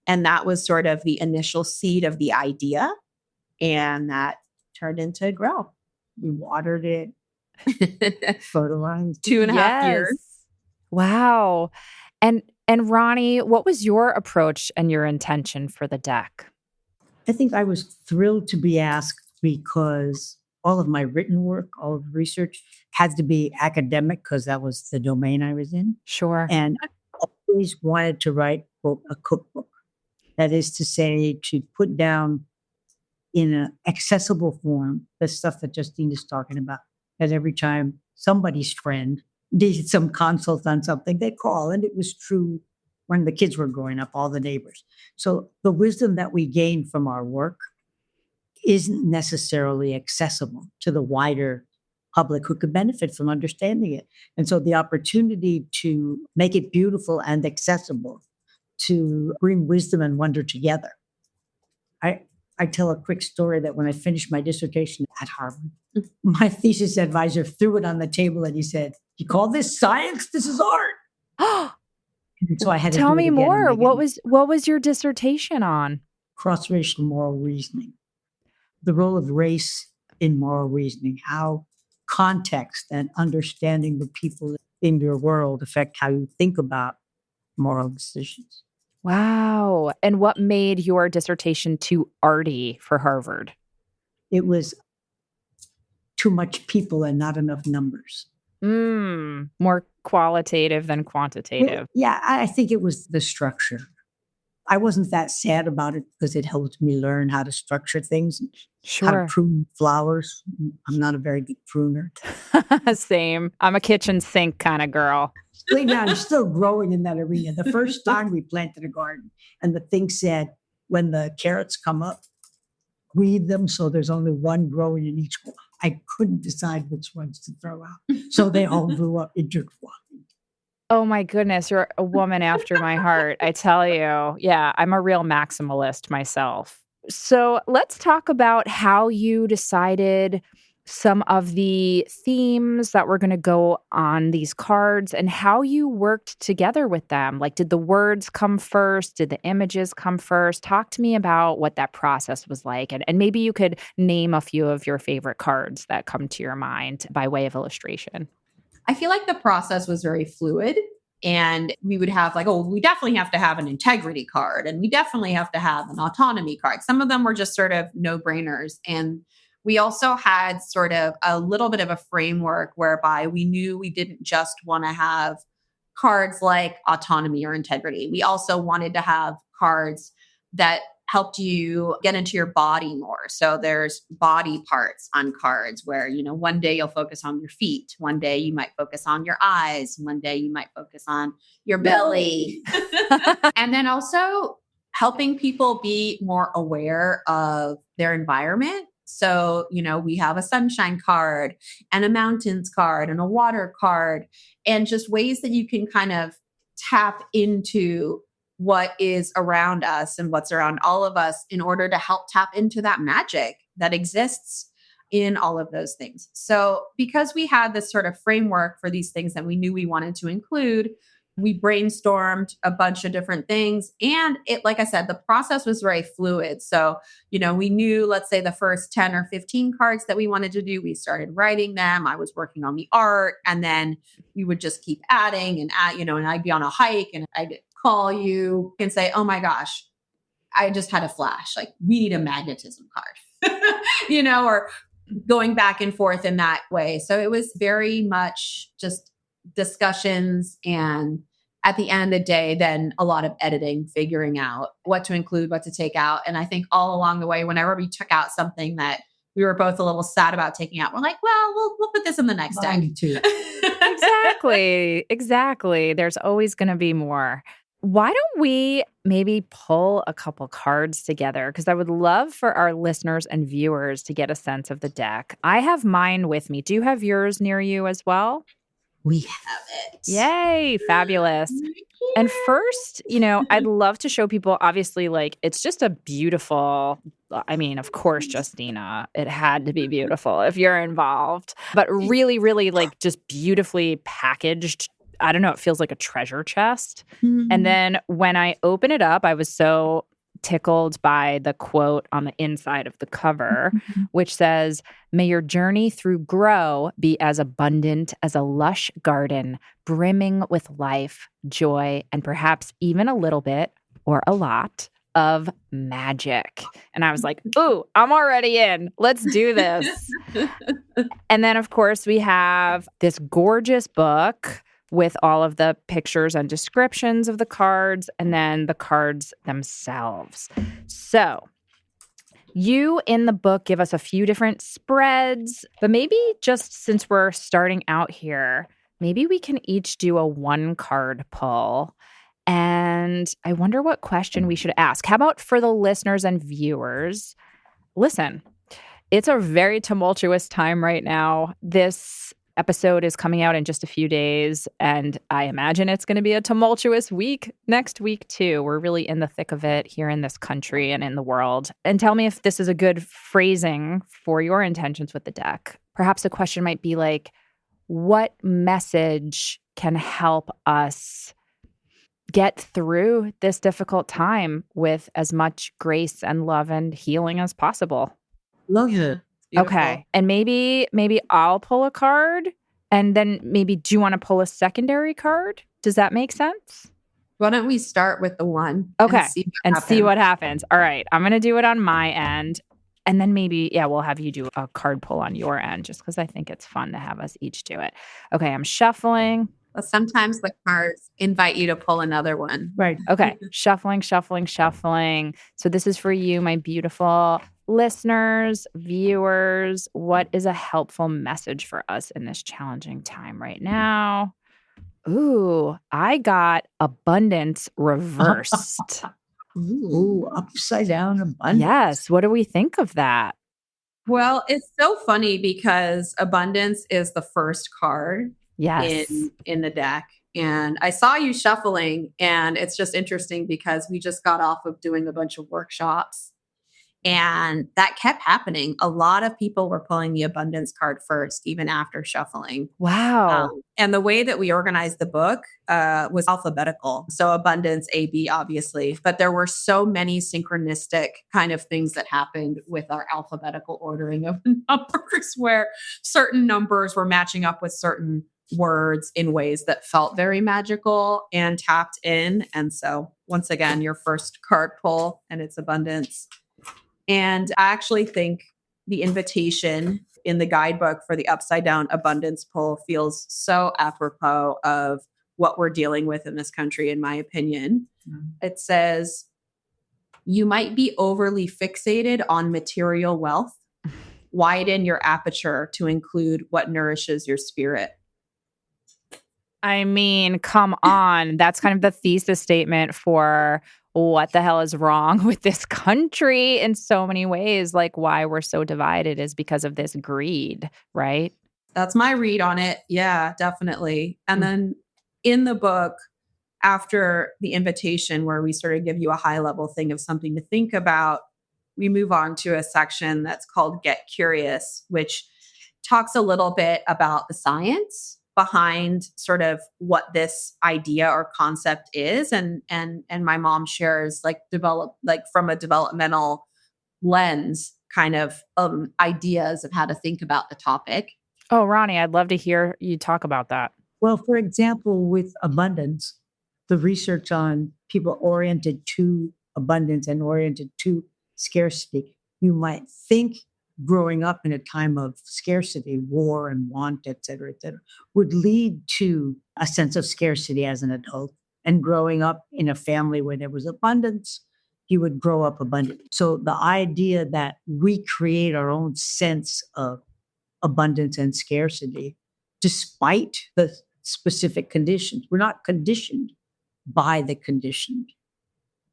And that was sort of the initial seed of the idea. And that turned into Grow. We watered it, fertilized. 2.5 years. Wow. And Ronnie, what was your approach and your intention for the deck? I think I was thrilled to be asked, because all of my written work, all of the research had to be academic, because that was the domain I was in. Sure. And I always wanted to write, quote, a cookbook. That is to say, to put down in an accessible form the stuff that Justine is talking about. That every time somebody's friend needed some consult on something, they'd call. And it was true when the kids were growing up, all the neighbors. So the wisdom that we gain from our work isn't necessarily accessible to the wider public who could benefit from understanding it. And so the opportunity to make it beautiful and accessible, to bring wisdom and wonder together. I tell a quick story that when I finished my dissertation at Harvard, my thesis advisor threw it on the table and he said, "You call this science? This is art." And so I had to Tell do it me again more. and again. What was your dissertation on? Cross-racial moral reasoning. The role of race in moral reasoning, how context and understanding the people in your world affect how you think about moral decisions. Wow. And what made your dissertation too arty for Harvard? It was too much people and not enough numbers. More qualitative than quantitative. Yeah, I think it was the structure. I wasn't that sad about it because it helped me learn how to structure things, how to Sure. prune flowers. I'm not a very good pruner. Same. I'm a kitchen sink kind of girl. I'm still growing in that arena. The first time we planted a garden and the thing said, when the carrots come up, weed them so there's only one growing in each one. I couldn't decide which ones to throw out. So they all grew up intertwined. Oh my goodness, you're a woman after my heart, I tell you. Yeah, I'm a real maximalist myself. So let's talk about how you decided some of the themes that were going to go on these cards and how you worked together with them. Like, did the words come first? Did the images come first? Talk to me about what that process was like. And maybe you could name a few of your favorite cards that come to your mind by way of illustration. I feel like the process was very fluid, and we would have like, oh, we definitely have to have an integrity card, and we definitely have to have an autonomy card. Some of them were just sort of no-brainers. And we also had sort of a little bit of a framework whereby we knew we didn't just want to have cards like autonomy or integrity. We also wanted to have cards that helped you get into your body more. So there's body parts on cards where, you know, one day you'll focus on your feet. One day you might focus on your eyes. One day you might focus on your belly. And then also helping people be more aware of their environment. So, you know, we have a sunshine card and a mountains card and a water card, and just ways that you can kind of tap into what is around us and what's around all of us in order to help tap into that magic that exists in all of those things. So because we had this sort of framework for these things that we knew we wanted to include, we brainstormed a bunch of different things. And it, like I said, the process was very fluid. So, you know, we knew, let's say the first 10 or 15 cards that we wanted to do, we started writing them. I was working on the art, and then we would just keep adding and add, you know, and I'd be on a hike and I'd call you and say, oh my gosh, I just had a flash. Like, we need a magnetism card, you know, or going back and forth in that way. So it was very much just discussions, and at the end of the day, then a lot of editing, figuring out what to include, what to take out. And I think all along the way, whenever we took out something that we were both a little sad about taking out, we're like, well, we'll put this in the next deck. Too. Exactly. There's always going to be more. Why don't we maybe pull a couple cards together? Because I would love for our listeners and viewers to get a sense of the deck. I have mine with me. Do you have yours near you as well? We have it. Yay, fabulous. And first, you know, I'd love to show people, obviously, like, it's just a beautiful, I mean, of course, Justina, it had to be beautiful if you're involved, but really, really, like, just beautifully packaged. I don't know, it feels like a treasure chest. Mm-hmm. And then when I open it up, I was so tickled by the quote on the inside of the cover, which says, "May your journey through grow be as abundant as a lush garden, brimming with life, joy, and perhaps even a little bit or a lot of magic." And I was like, ooh, I'm already in. Let's do this. And then, of course, we have this gorgeous book with all of the pictures and descriptions of the cards, and then the cards themselves. So you in the book give us a few different spreads, but maybe just since we're starting out here, maybe we can each do a 1-card pull. And I wonder what question we should ask. How about for the listeners and viewers? Listen, it's a very tumultuous time right now. This episode is coming out in just a few days, and I imagine it's going to be a tumultuous week next week too. We're really in the thick of it here in this country and in the world. And tell me if this is a good phrasing for your intentions with the deck. Perhaps the question might be like, what message can help us get through this difficult time with as much grace and love and healing as possible? Love it. Beautiful. Okay. And maybe I'll pull a card, and then maybe do you want to pull a secondary card? Does that make sense? Why don't we start with the one Okay. and see See what what happens? happens. All right. I'm going to do it on my end. And then maybe, we'll have you do a card pull on your end just because I think it's fun to have us each do it. Okay. I'm shuffling. Well, sometimes the cards invite you to pull another one. Right. Okay. Shuffling. So this is for you, my beautiful listeners, viewers. What is a helpful message for us in this challenging time right now? Ooh, I got abundance reversed. Ooh, upside down abundance. Yes. What do we think of that? Well, it's so funny because abundance is the first card Yes. in the deck. And I saw you shuffling, and it's just interesting because we just got off of doing a bunch of workshops, and that kept happening. A lot of people were pulling the abundance card first, even after shuffling. Wow. And the way that we organized the book was alphabetical. So abundance, A, B, obviously. But there were so many synchronistic kind of things that happened with our alphabetical ordering of numbers, where certain numbers were matching up with certain words in ways that felt very magical and tapped in. And so once again, your first card pull, and it's abundance. And I actually think the invitation in the guidebook for the upside down abundance pull feels so apropos of what we're dealing with in this country, in my opinion. It says, you might be overly fixated on material wealth. Widen your aperture to include what nourishes your spirit. I mean, come on. That's kind of the thesis statement for what the hell is wrong with this country in so many ways. Like, why we're so divided is because of this greed, right? That's my read on it. Yeah, definitely. And then in the book, after the invitation where we sort of give you a high level thing of something to think about, we move on to a section that's called Get Curious, which talks a little bit about the science behind sort of what this idea or concept is. And my mom shares from a developmental lens kind of ideas of how to think about the topic. Oh, Ronnie, I'd love to hear you talk about that. Well, for example, with abundance, the research on people oriented to abundance and oriented to scarcity, you might think growing up in a time of scarcity, war and want, et cetera, would lead to a sense of scarcity as an adult. And growing up in a family where there was abundance, you would grow up abundant. So the idea that we create our own sense of abundance and scarcity, despite the specific conditions, we're not conditioned by the conditioned.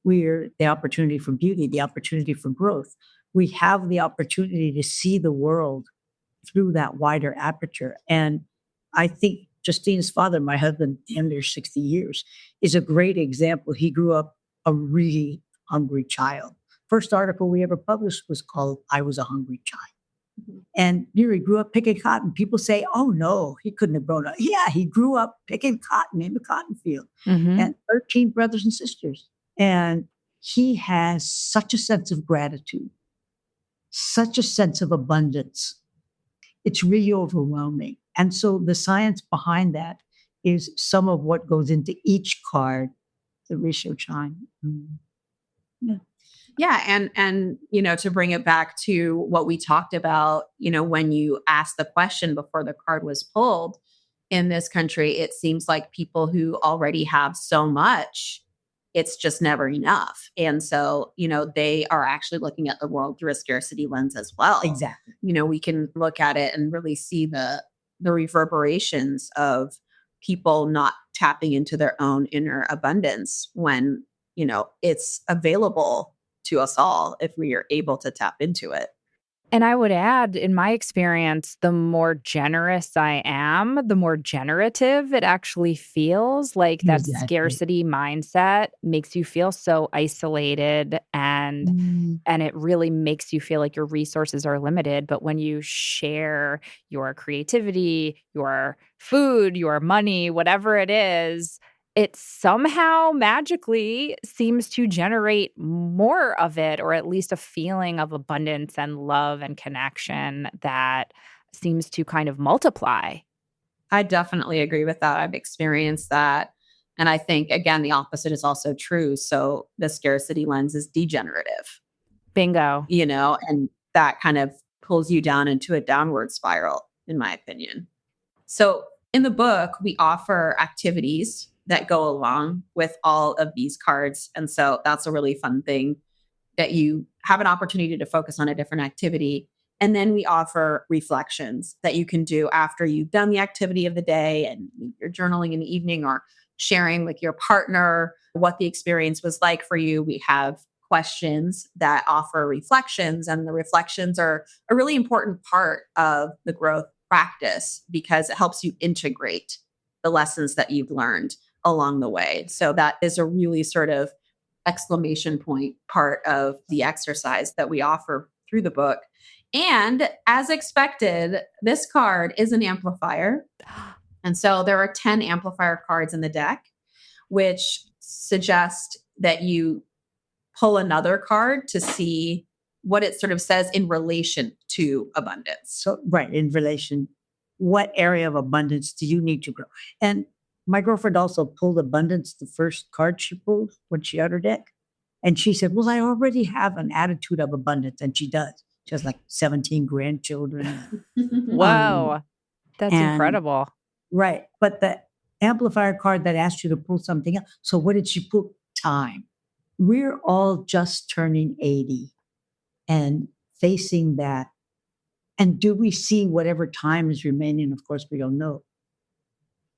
We're the opportunity for beauty, the opportunity for growth. We have the opportunity to see the world through that wider aperture. And I think Justine's father, my husband, damn near 60 years, is a great example. He grew up a really hungry child. First article we ever published was called I Was a Hungry Child. And he grew up picking cotton. People say, oh no, he couldn't have grown up. Yeah, he grew up picking cotton in the cotton field. And 13 brothers and sisters. And he has such a sense of gratitude, such a sense of abundance. It's really overwhelming. And so the science behind that is some of what goes into each card, the research on. Yeah. And, to bring it back to what we talked about, when you asked the question before the card was pulled, in this country, it seems like people who already have so much, it's just never enough. And so, they are actually looking at the world through a scarcity lens as well. Exactly. We can look at it and really see the reverberations of people not tapping into their own inner abundance when, it's available to us all if we are able to tap into it. And I would add, in my experience, the more generous I am, the more generative it actually feels. Like that scarcity mindset makes you feel so isolated and it really makes you feel like your resources are limited. But when you share your creativity, your food, your money, whatever it is, it somehow magically seems to generate more of it, or at least a feeling of abundance and love and connection that seems to kind of multiply. I definitely agree with that. I've experienced that. And I think, again, the opposite is also true. So the scarcity lens is degenerative, Bingo. and that kind of pulls you down into a downward spiral, in my opinion. So in the book, we offer activities that go along with all of these cards. And so that's a really fun thing, that you have an opportunity to focus on a different activity. And then we offer reflections that you can do after you've done the activity of the day, and you're journaling in the evening or sharing with your partner what the experience was like for you. We have questions that offer reflections, and the reflections are a really important part of the growth practice because it helps you integrate the lessons that you've learned along the way. So that is a really sort of exclamation point part of the exercise that we offer through the book. And as expected, this card is an amplifier. And so there are 10 amplifier cards in the deck, which suggest that you pull another card to see what it sort of says in relation to abundance. So, right, in relation, what area of abundance do you need to grow? And my girlfriend also pulled abundance, the first card she pulled when she had her deck. And she said, well, I already have an attitude of abundance. And she does. She has like 17 grandchildren. Whoa. That's incredible. Right. But the amplifier card that asked you to pull something else. So what did she pull? Time. We're all just turning 80 and facing that. And do we see whatever time is remaining? Of course, we don't know.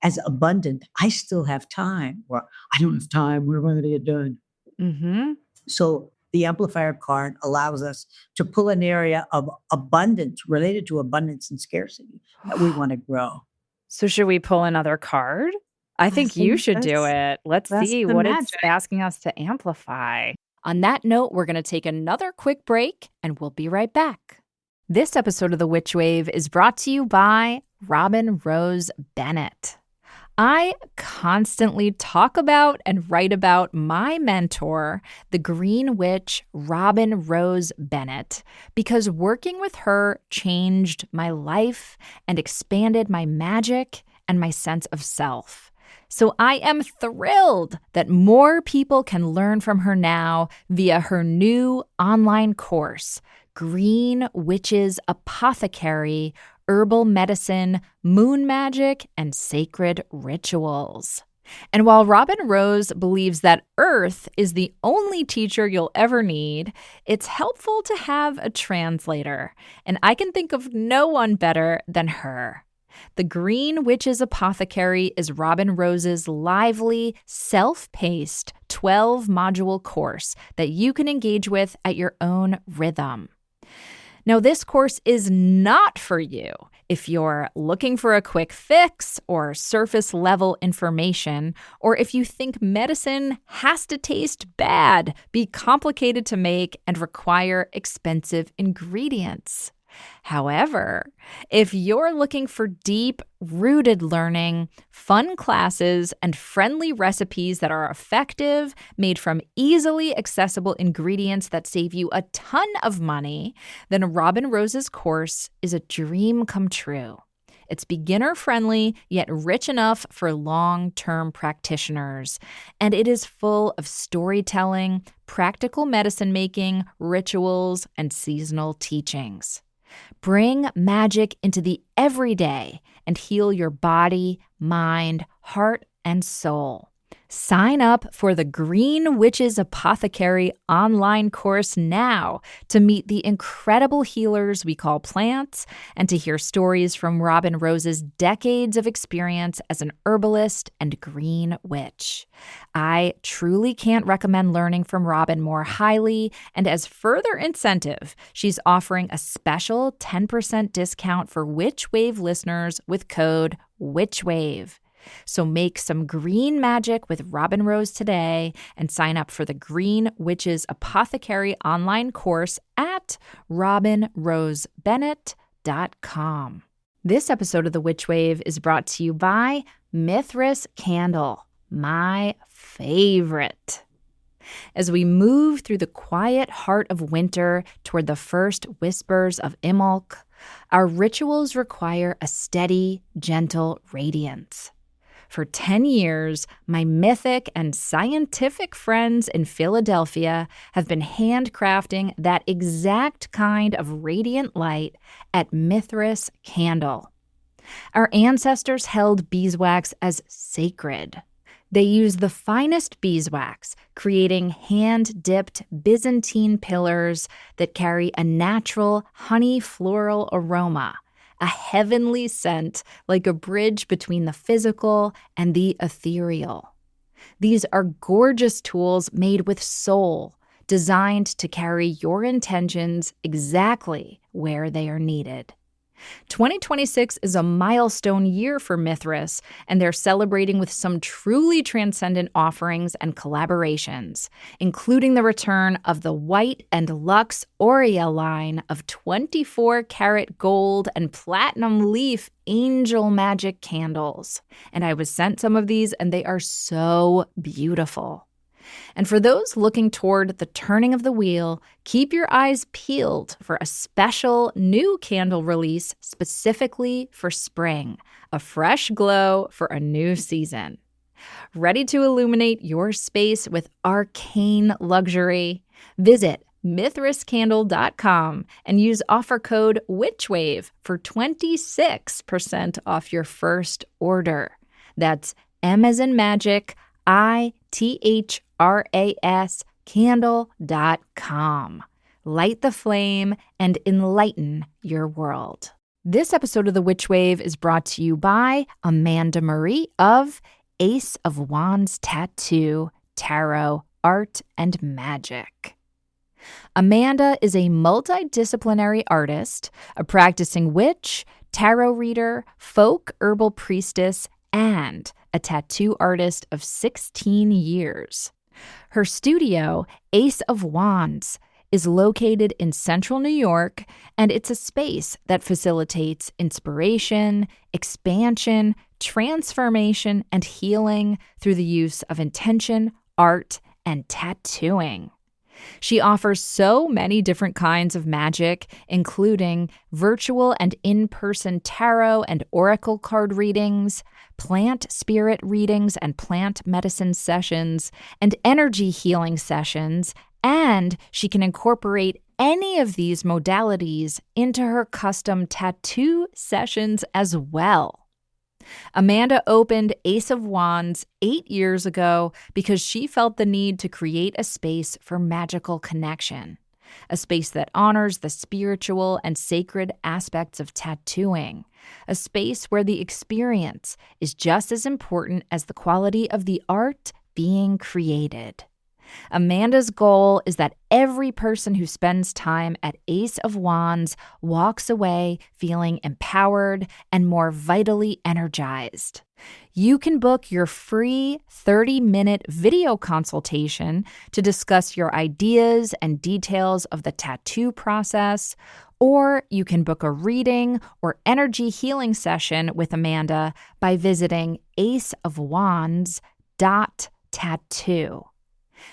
As abundant, I still have time. Or I don't have time. What am I going to get done? Mm-hmm. So the amplifier card allows us to pull an area of abundance related to abundance and scarcity that we want to grow. So should we pull another card? I think you should do it. Let's see what it's asking us to amplify. On that note, we're going to take another quick break and we'll be right back. This episode of The Witch Wave is brought to you by Robin Rose Bennett. I constantly talk about and write about my mentor, the Green Witch, Robin Rose Bennett, because working with her changed my life and expanded my magic and my sense of self. So I am thrilled that more people can learn from her now via her new online course, Green Witch's Apothecary, Herbal Medicine, Moon Magic, and Sacred Rituals. And while Robin Rose believes that Earth is the only teacher you'll ever need, it's helpful to have a translator. And I can think of no one better than her. The Green Witch's Apothecary is Robin Rose's lively, self-paced 12-module course that you can engage with at your own rhythm. Now, this course is not for you if you're looking for a quick fix or surface-level information, or if you think medicine has to taste bad, be complicated to make, and require expensive ingredients. However, if you're looking for deep, rooted learning, fun classes, and friendly recipes that are effective, made from easily accessible ingredients that save you a ton of money, then Robin Rose's course is a dream come true. It's beginner-friendly, yet rich enough for long-term practitioners. And it is full of storytelling, practical medicine making, rituals, and seasonal teachings. Bring magic into the everyday and heal your body, mind, heart, and soul. Sign up for the Green Witch's Apothecary online course now to meet the incredible healers we call plants and to hear stories from Robin Rose's decades of experience as an herbalist and green witch. I truly can't recommend learning from Robin more highly, and as further incentive, she's offering a special 10% discount for Witch Wave listeners with code WitchWave. So make some green magic with Robin Rose today and sign up for the Green Witch's Apothecary online course at robinrosebennett.com. This episode of The Witch Wave is brought to you by Mithras Candle, my favorite. As we move through the quiet heart of winter toward the first whispers of Imbolc, our rituals require a steady, gentle radiance. For 10 years, my mythic and scientific friends in Philadelphia have been handcrafting that exact kind of radiant light at Mithras Candle. Our ancestors held beeswax as sacred. They used the finest beeswax, creating hand-dipped Byzantine pillars that carry a natural honey floral aroma, a heavenly scent like a bridge between the physical and the ethereal. These are gorgeous tools made with soul, designed to carry your intentions exactly where they are needed. 2026 is a milestone year for Mithras, and they're celebrating with some truly transcendent offerings and collaborations, including the return of the White and Luxe Aureole line of 24-karat gold and platinum leaf angel magic candles. And I was sent some of these, and they are so beautiful. And for those looking toward the turning of the wheel, keep your eyes peeled for a special new candle release specifically for spring, a fresh glow for a new season. Ready to illuminate your space with arcane luxury? Visit mithrascandle.com and use offer code WitchWave for 26% off your first order. That's M as in magic, ITHRAS candle.com. Light the flame and enlighten your world. This episode of The Witch Wave is brought to you by Amanda Marie of Ace of Wands Tattoo, Tarot, Art, and Magic. Amanda is a multidisciplinary artist, a practicing witch, tarot reader, folk herbal priestess, and a tattoo artist of 16 years. Her studio, Ace of Wands, is located in central New York, and it's a space that facilitates inspiration, expansion, transformation, and healing through the use of intention, art, and tattooing. She offers so many different kinds of magic, including virtual and in-person tarot and oracle card readings, plant spirit readings and plant medicine sessions, and energy healing sessions, and she can incorporate any of these modalities into her custom tattoo sessions as well. Amanda opened Ace of Wands 8 years ago because she felt the need to create a space for magical connection, a space that honors the spiritual and sacred aspects of tattooing, a space where the experience is just as important as the quality of the art being created. Amanda's goal is that every person who spends time at Ace of Wands walks away feeling empowered and more vitally energized. You can book your free 30-minute video consultation to discuss your ideas and details of the tattoo process, or you can book a reading or energy healing session with Amanda by visiting aceofwands.tattoo.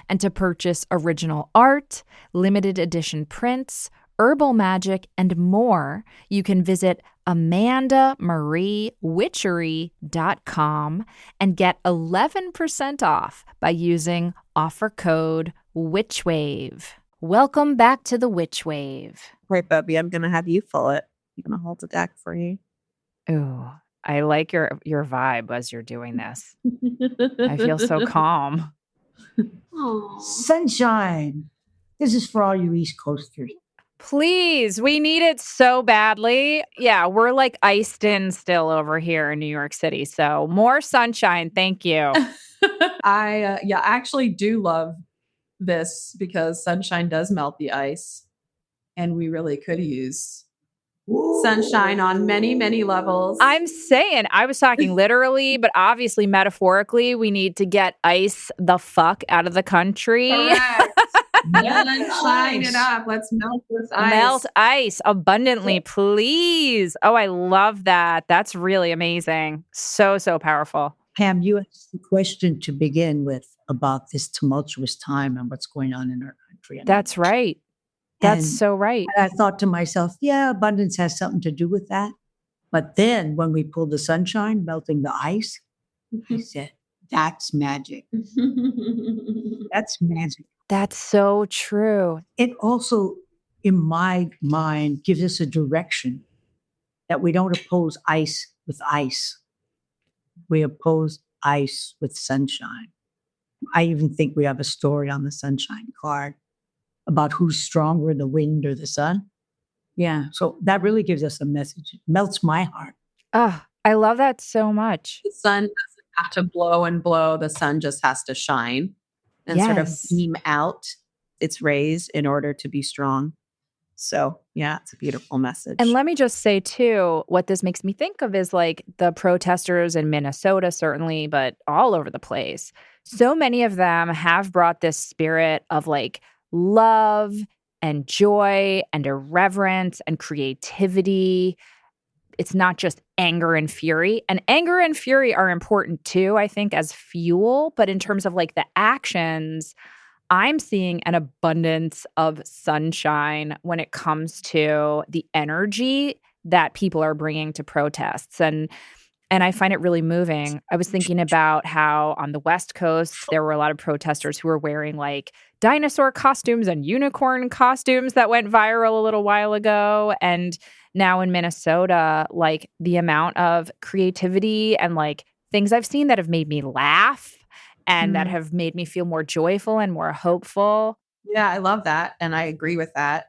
And to purchase original art, limited edition prints, herbal magic, and more, you can visit AmandaMarieWitchery.com and get 11% off by using offer code WitchWave. Welcome back to the Witch Wave. Right, Bubby, I'm going to have you fill it. I'm going to hold the deck for you. Ooh, I like your vibe as you're doing this. I feel so calm. Sunshine. This is for all you East Coasters. Please, we need it so badly. Yeah, we're like iced in still over here in New York City. So more sunshine. Thank you. I actually do love this because sunshine does melt the ice, and we really could use sunshine on many, many levels. I'm saying, I was talking literally, but obviously metaphorically, we need to get ice the fuck out of the country. Correct. Shine it up. Let's melt this ice. Melt ice abundantly, please. Oh, I love that. That's really amazing. So, so powerful. Pam, you asked the question to begin with about this tumultuous time and what's going on in our country. That's right. That's so right. And I thought to myself, yeah, abundance has something to do with that. But then when we pulled the sunshine, melting the ice, I said, that's magic. That's magic. That's so true. It also, in my mind, gives us a direction that we don't oppose ice with ice. We oppose ice with sunshine. I even think we have a story on the sunshine card about who's stronger, the wind or the sun. Yeah. So that really gives us a message. It melts my heart. Oh, I love that so much. The sun doesn't have to blow and blow. The sun just has to shine and sort of Yes. beam out its rays in order to be strong. So, yeah, it's a beautiful message. And let me just say, too, what this makes me think of is like the protesters in Minnesota, certainly, but all over the place. So many of them have brought this spirit of like love and joy and irreverence and creativity. It's not just anger and fury. And anger and fury are important, too, I think, as fuel. But in terms of like the actions, I'm seeing an abundance of sunshine when it comes to the energy that people are bringing to protests. And I find it really moving. I was thinking about how on the West Coast, there were a lot of protesters who were wearing like dinosaur costumes and unicorn costumes that went viral a little while ago. And now in Minnesota, like the amount of creativity and like things I've seen that have made me laugh and that have made me feel more joyful and more hopeful. Yeah, I love that. And I agree with that.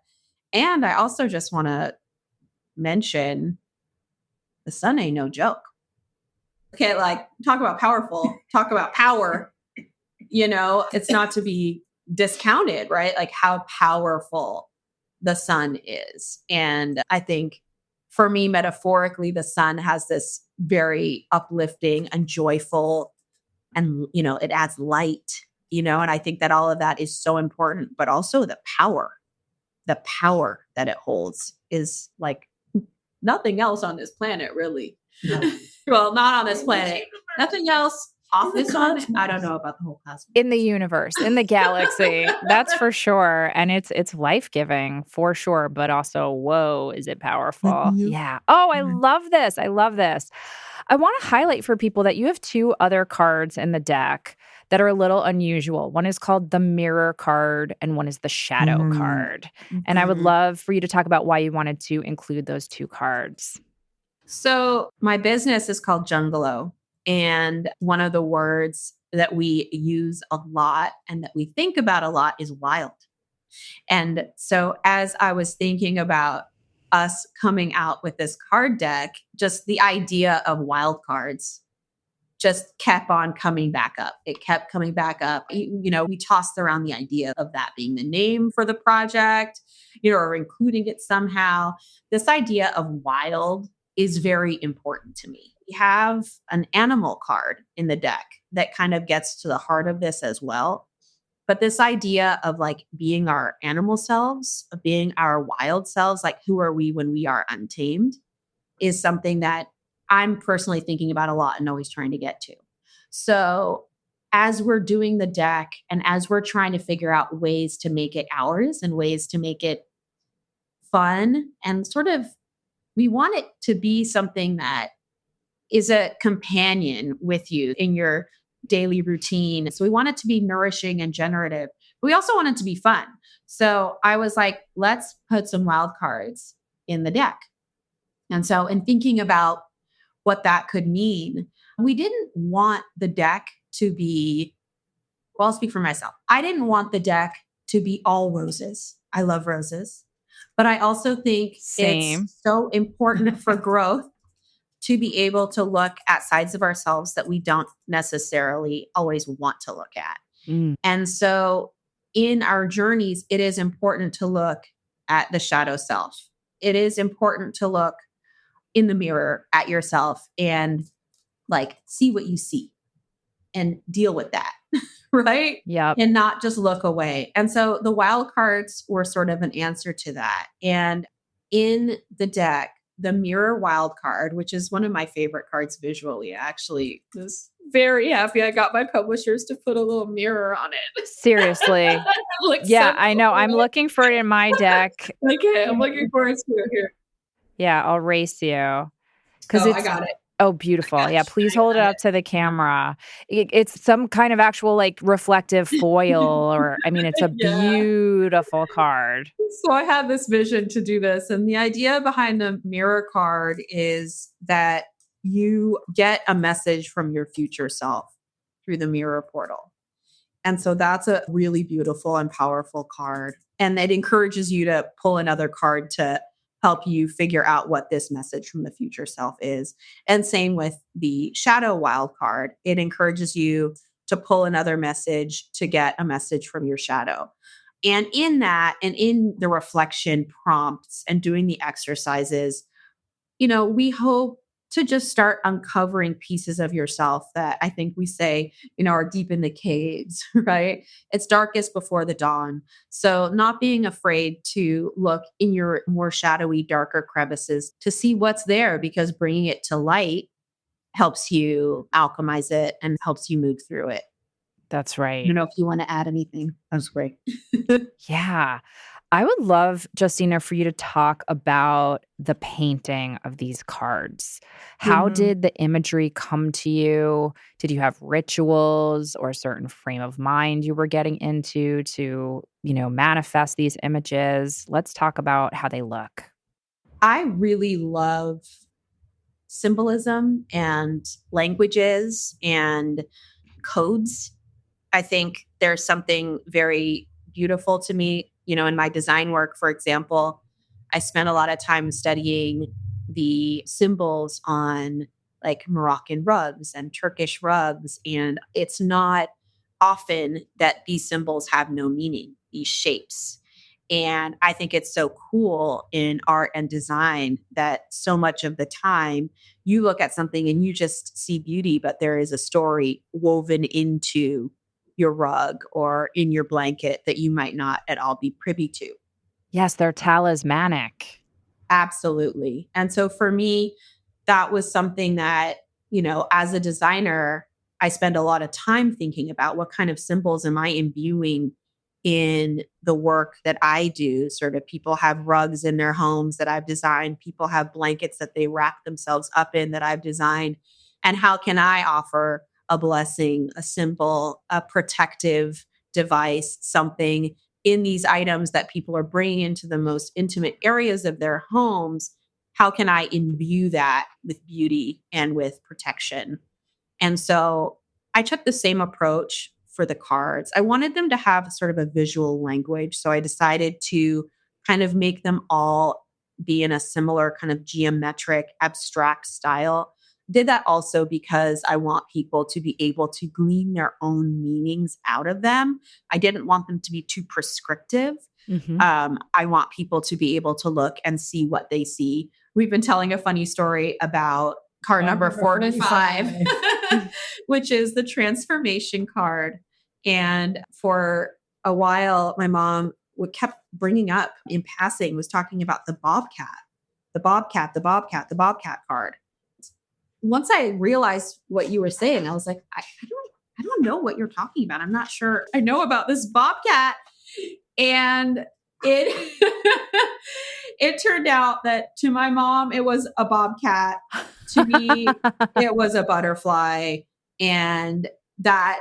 And I also just want to mention the sun ain't no joke. Okay, like talk about powerful, talk about power. You know, it's not to be discounted, right? Like how powerful the sun is. And I think for me, metaphorically, the sun has this very uplifting and joyful, and, you know, it adds light, you know, and I think that all of that is so important, but also the power that it holds is like nothing else on this planet, really. No. Well, not on this planet. Nothing else off this one. I don't know about the whole cosmos. In the universe, in the galaxy, that's for sure. And it's life-giving for sure, but also, whoa, is it powerful? Yeah. Oh, I love this. I love this. I want to highlight for people that you have two other cards in the deck that are a little unusual. One is called the mirror card and one is the shadow card. And I would love for you to talk about why you wanted to include those two cards. So my business is called Jungalow. And one of the words that we use a lot and that we think about a lot is wild. And so as I was thinking about us coming out with this card deck, just the idea of wild cards just kept on coming back up. It kept coming back up. You know, we tossed around the idea of that being the name for the project, you know, or including it somehow. This idea of wild is very important to me. We have an animal card in the deck that kind of gets to the heart of this as well. But this idea of like being our animal selves, of being our wild selves, like who are we when we are untamed, is something that I'm personally thinking about a lot and always trying to get to. So as we're doing the deck and as we're trying to figure out ways to make it ours and ways to make it fun and sort of, we want it to be something that is a companion with you in your daily routine. So we want it to be nourishing and generative, but we also want it to be fun. So I was like, let's put some wild cards in the deck. And so in thinking about what that could mean, we didn't want the deck to be, well, I'll speak for myself. I didn't want the deck to be all roses. I love roses, but I also think it's so important for growth to be able to look at sides of ourselves that we don't necessarily always want to look at. And so in our journeys, it is important to look at the shadow self. It is important to look in the mirror at yourself and like see what you see and deal with that, right? Yeah. And not just look away. And so the wild cards were sort of an answer to that. And in the deck, the mirror wild card, which is one of my favorite cards visually, actually was very happy I got my publishers to put a little mirror on it. Seriously. Yeah, so I know. I'm looking for it in my deck. Okay, I'm looking forward to it here. Yeah, I'll race you. Oh, I got it. Oh, beautiful. Yeah, please hold it up to the camera. It's some kind of actual like reflective foil or I mean, it's a Yeah. beautiful card. So I had this vision to do this. And the idea behind the mirror card is that you get a message from your future self through the mirror portal. And so that's a really beautiful and powerful card. And it encourages you to pull another card to help you figure out what this message from the future self is. And same with the shadow wild card. It encourages you to pull another message to get a message from your shadow. And in that, and in the reflection prompts and doing the exercises, we hope to just start uncovering pieces of yourself that I think we say, are deep in the caves, right? It's darkest before the dawn. So not being afraid to look in your more shadowy, darker crevices to see what's there, because bringing it to light helps you alchemize it and helps you move through it. That's I right. don't know if you want to add anything. That's great. Yeah. I would love, Justina, for you to talk about the painting of these cards. How did the imagery come to you? Did you have rituals or a certain frame of mind you were getting into to, manifest these images? Let's talk about how they look. I really love symbolism and languages and codes. I think there's something very beautiful to me. In my design work, for example, I spent a lot of time studying the symbols on like Moroccan rugs and Turkish rugs. And it's not often that these symbols have no meaning, these shapes. And I think it's so cool in art and design that so much of the time you look at something and you just see beauty, but there is a story woven into your rug or in your blanket that you might not at all be privy to. Yes, they're talismanic. Absolutely. And so for me, that was something that, as a designer, I spend a lot of time thinking about what kind of symbols am I imbuing in the work that I do. Sort of people have rugs in their homes that I've designed. People have blankets that they wrap themselves up in that I've designed. And how can I offer a blessing, a symbol, a protective device, something in these items that people are bringing into the most intimate areas of their homes? How can I imbue that with beauty and with protection? And so I took the same approach for the cards. I wanted them to have sort of a visual language. So I decided to kind of make them all be in a similar kind of geometric, abstract style. Did that also because I want people to be able to glean their own meanings out of them. I didn't want them to be too prescriptive. I want people to be able to look and see what they see. We've been telling a funny story about card number 45, which is the transformation card. And for a while, my mom kept bringing up in passing, was talking about the bobcat card. Once I realized what you were saying, I was like, I don't know what you're talking about. I'm not sure I know about this bobcat. And it it turned out that to my mom, it was a bobcat. To me, it was a butterfly. And that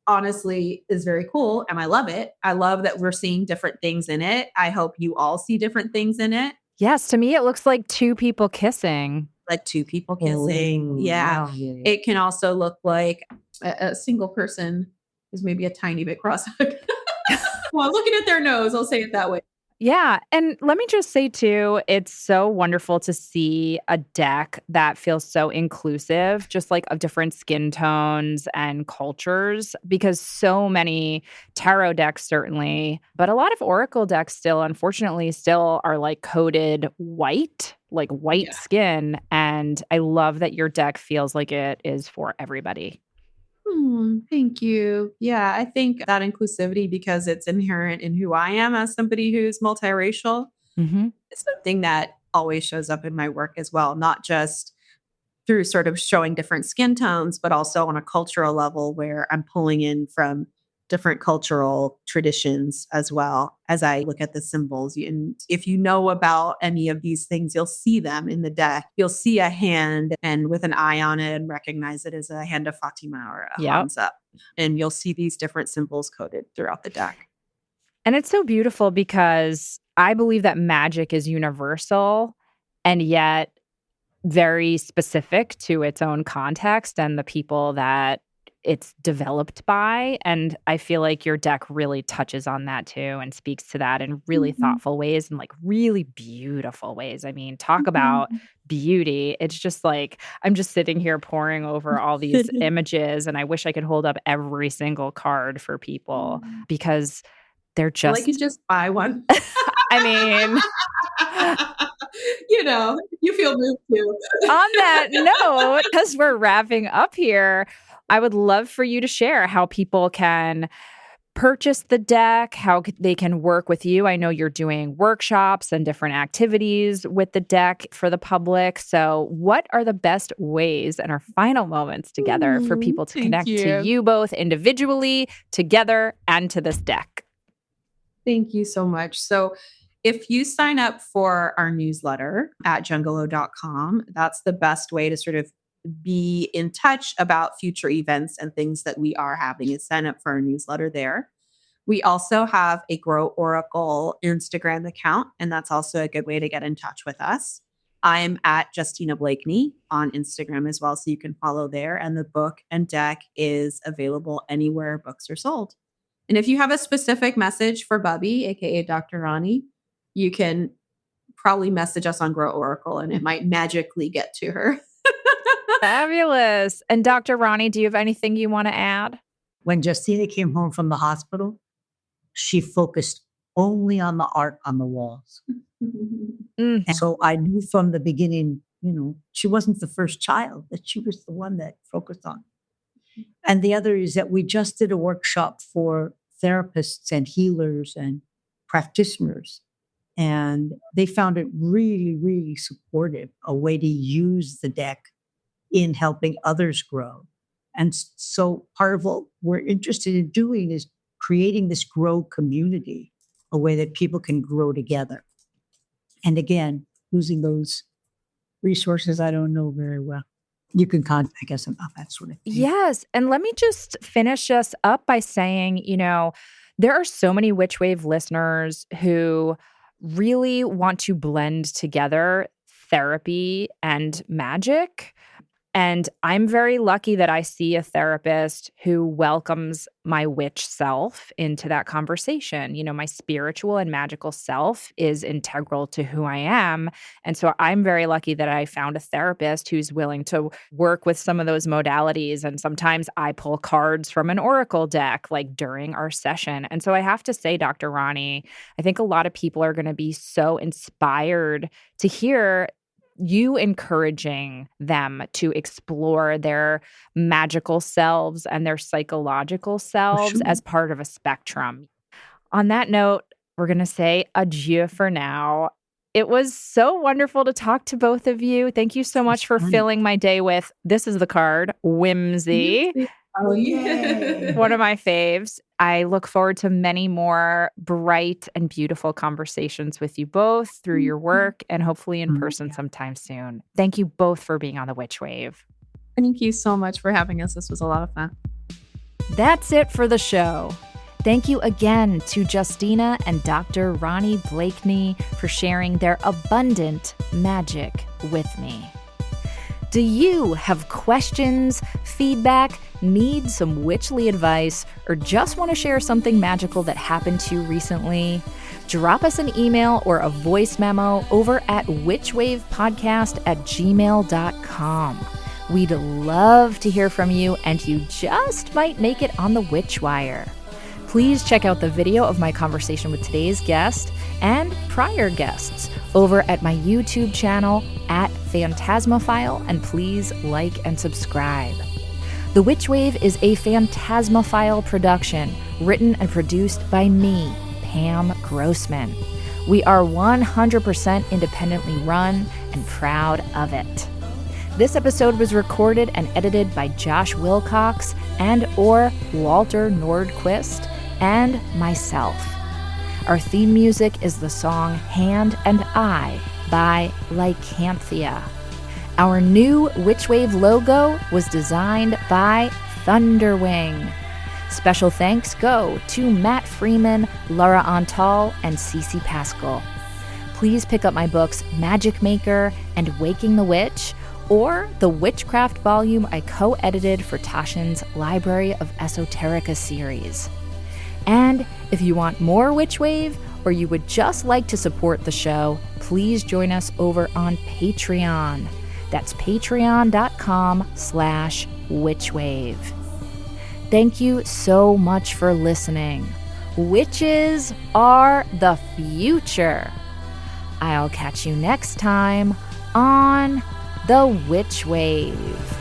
honestly is very cool. And I love it. I love that we're seeing different things in it. I hope you all see different things in it. Yes, to me, it looks like two people kissing. Like two people kissing. Yeah. Wow. It can also look like a single person is maybe a tiny bit cross-eyed. Well, looking at their nose, I'll say it that way. Yeah. And let me just say, too, it's so wonderful to see a deck that feels so inclusive, just like of different skin tones and cultures, because so many tarot decks, certainly, but a lot of oracle decks still, unfortunately, still are like coded white, like white skin. And I love that your deck feels like it is for everybody. Thank you. Yeah, I think that inclusivity, because it's inherent in who I am as somebody who's multiracial, is something that always shows up in my work as well, not just through sort of showing different skin tones, but also on a cultural level where I'm pulling in from different cultural traditions as well as I look at the symbols. And if you know about any of these things, you'll see them in the deck. You'll see a hand and with an eye on it and recognize it as a hand of Fatima or a hands up. And you'll see these different symbols coded throughout the deck. And it's so beautiful because I believe that magic is universal and yet very specific to its own context and the people that it's developed by. And I feel like your deck really touches on that too and speaks to that in really thoughtful ways and like really beautiful ways. I mean, talk about beauty. It's just like, I'm just sitting here poring over all these images and I wish I could hold up every single card for people because they're just like you just buy one. I mean, you know, you feel moved too. On that note, because we're wrapping up here, I would love for you to share how people can purchase the deck, how they can work with you. I know you're doing workshops and different activities with the deck for the public. So what are the best ways and our final moments together for people to connect to you both individually, together, and to this deck? Thank you so much. So if you sign up for our newsletter at jungalow.com, that's the best way to sort of be in touch about future events and things that we are having is sign up for our newsletter there. We also have a Grow Oracle Instagram account, and that's also a good way to get in touch with us. I'm at Justina Blakeney on Instagram as well, so you can follow there. And the book and deck is available anywhere books are sold. And if you have a specific message for Bubby, aka Dr. Ronnie, you can probably message us on Grow Oracle and it might magically get to her. Fabulous. And Dr. Ronnie, do you have anything you want to add? When Justina came home from the hospital, she focused only on the art on the walls. And so I knew from the beginning, you know, she wasn't the first child, that she was the one that focused on. And the other is that we just did a workshop for therapists and healers and practitioners. And they found it really, really supportive, a way to use the deck in helping others grow. And so part of what we're interested in doing is creating this grow community, a way that people can grow together. And again, using those resources I don't know very well. You can contact us about that sort of thing. Yes. And let me just finish us up by saying, you know, there are so many Witch Wave listeners who really want to blend together therapy and magic. And I'm very lucky that I see a therapist who welcomes my witch self into that conversation. You know, my spiritual and magical self is integral to who I am. And so I'm very lucky that I found a therapist who's willing to work with some of those modalities. And sometimes I pull cards from an oracle deck, like during our session. And so I have to say, Dr. Ronnie, I think a lot of people are going to be so inspired to hear you encouraging them to explore their magical selves and their psychological selves as part of a spectrum. On that note, we're going to say adieu for now. It was so wonderful to talk to both of you. Thank you so much for filling my day with, this is the card, whimsy. Oh, yeah. One of my faves. I look forward to many more bright and beautiful conversations with you both through your work and hopefully in person sometime soon. Thank you both for being on the Witch Wave. Thank you so much for having us. This was a lot of fun. That's it for the show. Thank you again to Justina and Dr. Ronnie Blakeney for sharing their abundant magic with me. Do you have questions, feedback, need some witchly advice, or just want to share something magical that happened to you recently? Drop us an email or a voice memo over at witchwavepodcast@gmail.com. We'd love to hear from you, and you just might make it on the Witch Wire. Please check out the video of my conversation with today's guest and prior guests over at my YouTube channel at Phantasmophile, and please like and subscribe. The Witch Wave is a Phantasmophile production, written and produced by me, Pam Grossman. We are 100% independently run and proud of it. This episode was recorded and edited by Josh Wilcox and/or Walter Nordquist and myself. Our theme music is the song Hand and I by Lycanthia. Our new Witchwave logo was designed by Thunderwing. Special thanks go to Matt Freeman, Laura Antal, and Cece Pascal. Please pick up my books Magic Maker and Waking the Witch, or the Witchcraft volume I co-edited for Taschen's Library of Esoterica series. And if you want more Witchwave, or you would just like to support the show, please join us over on Patreon. That's patreon.com/witchwave. Thank you so much for listening. Witches are the future. I'll catch you next time on The Witch Wave.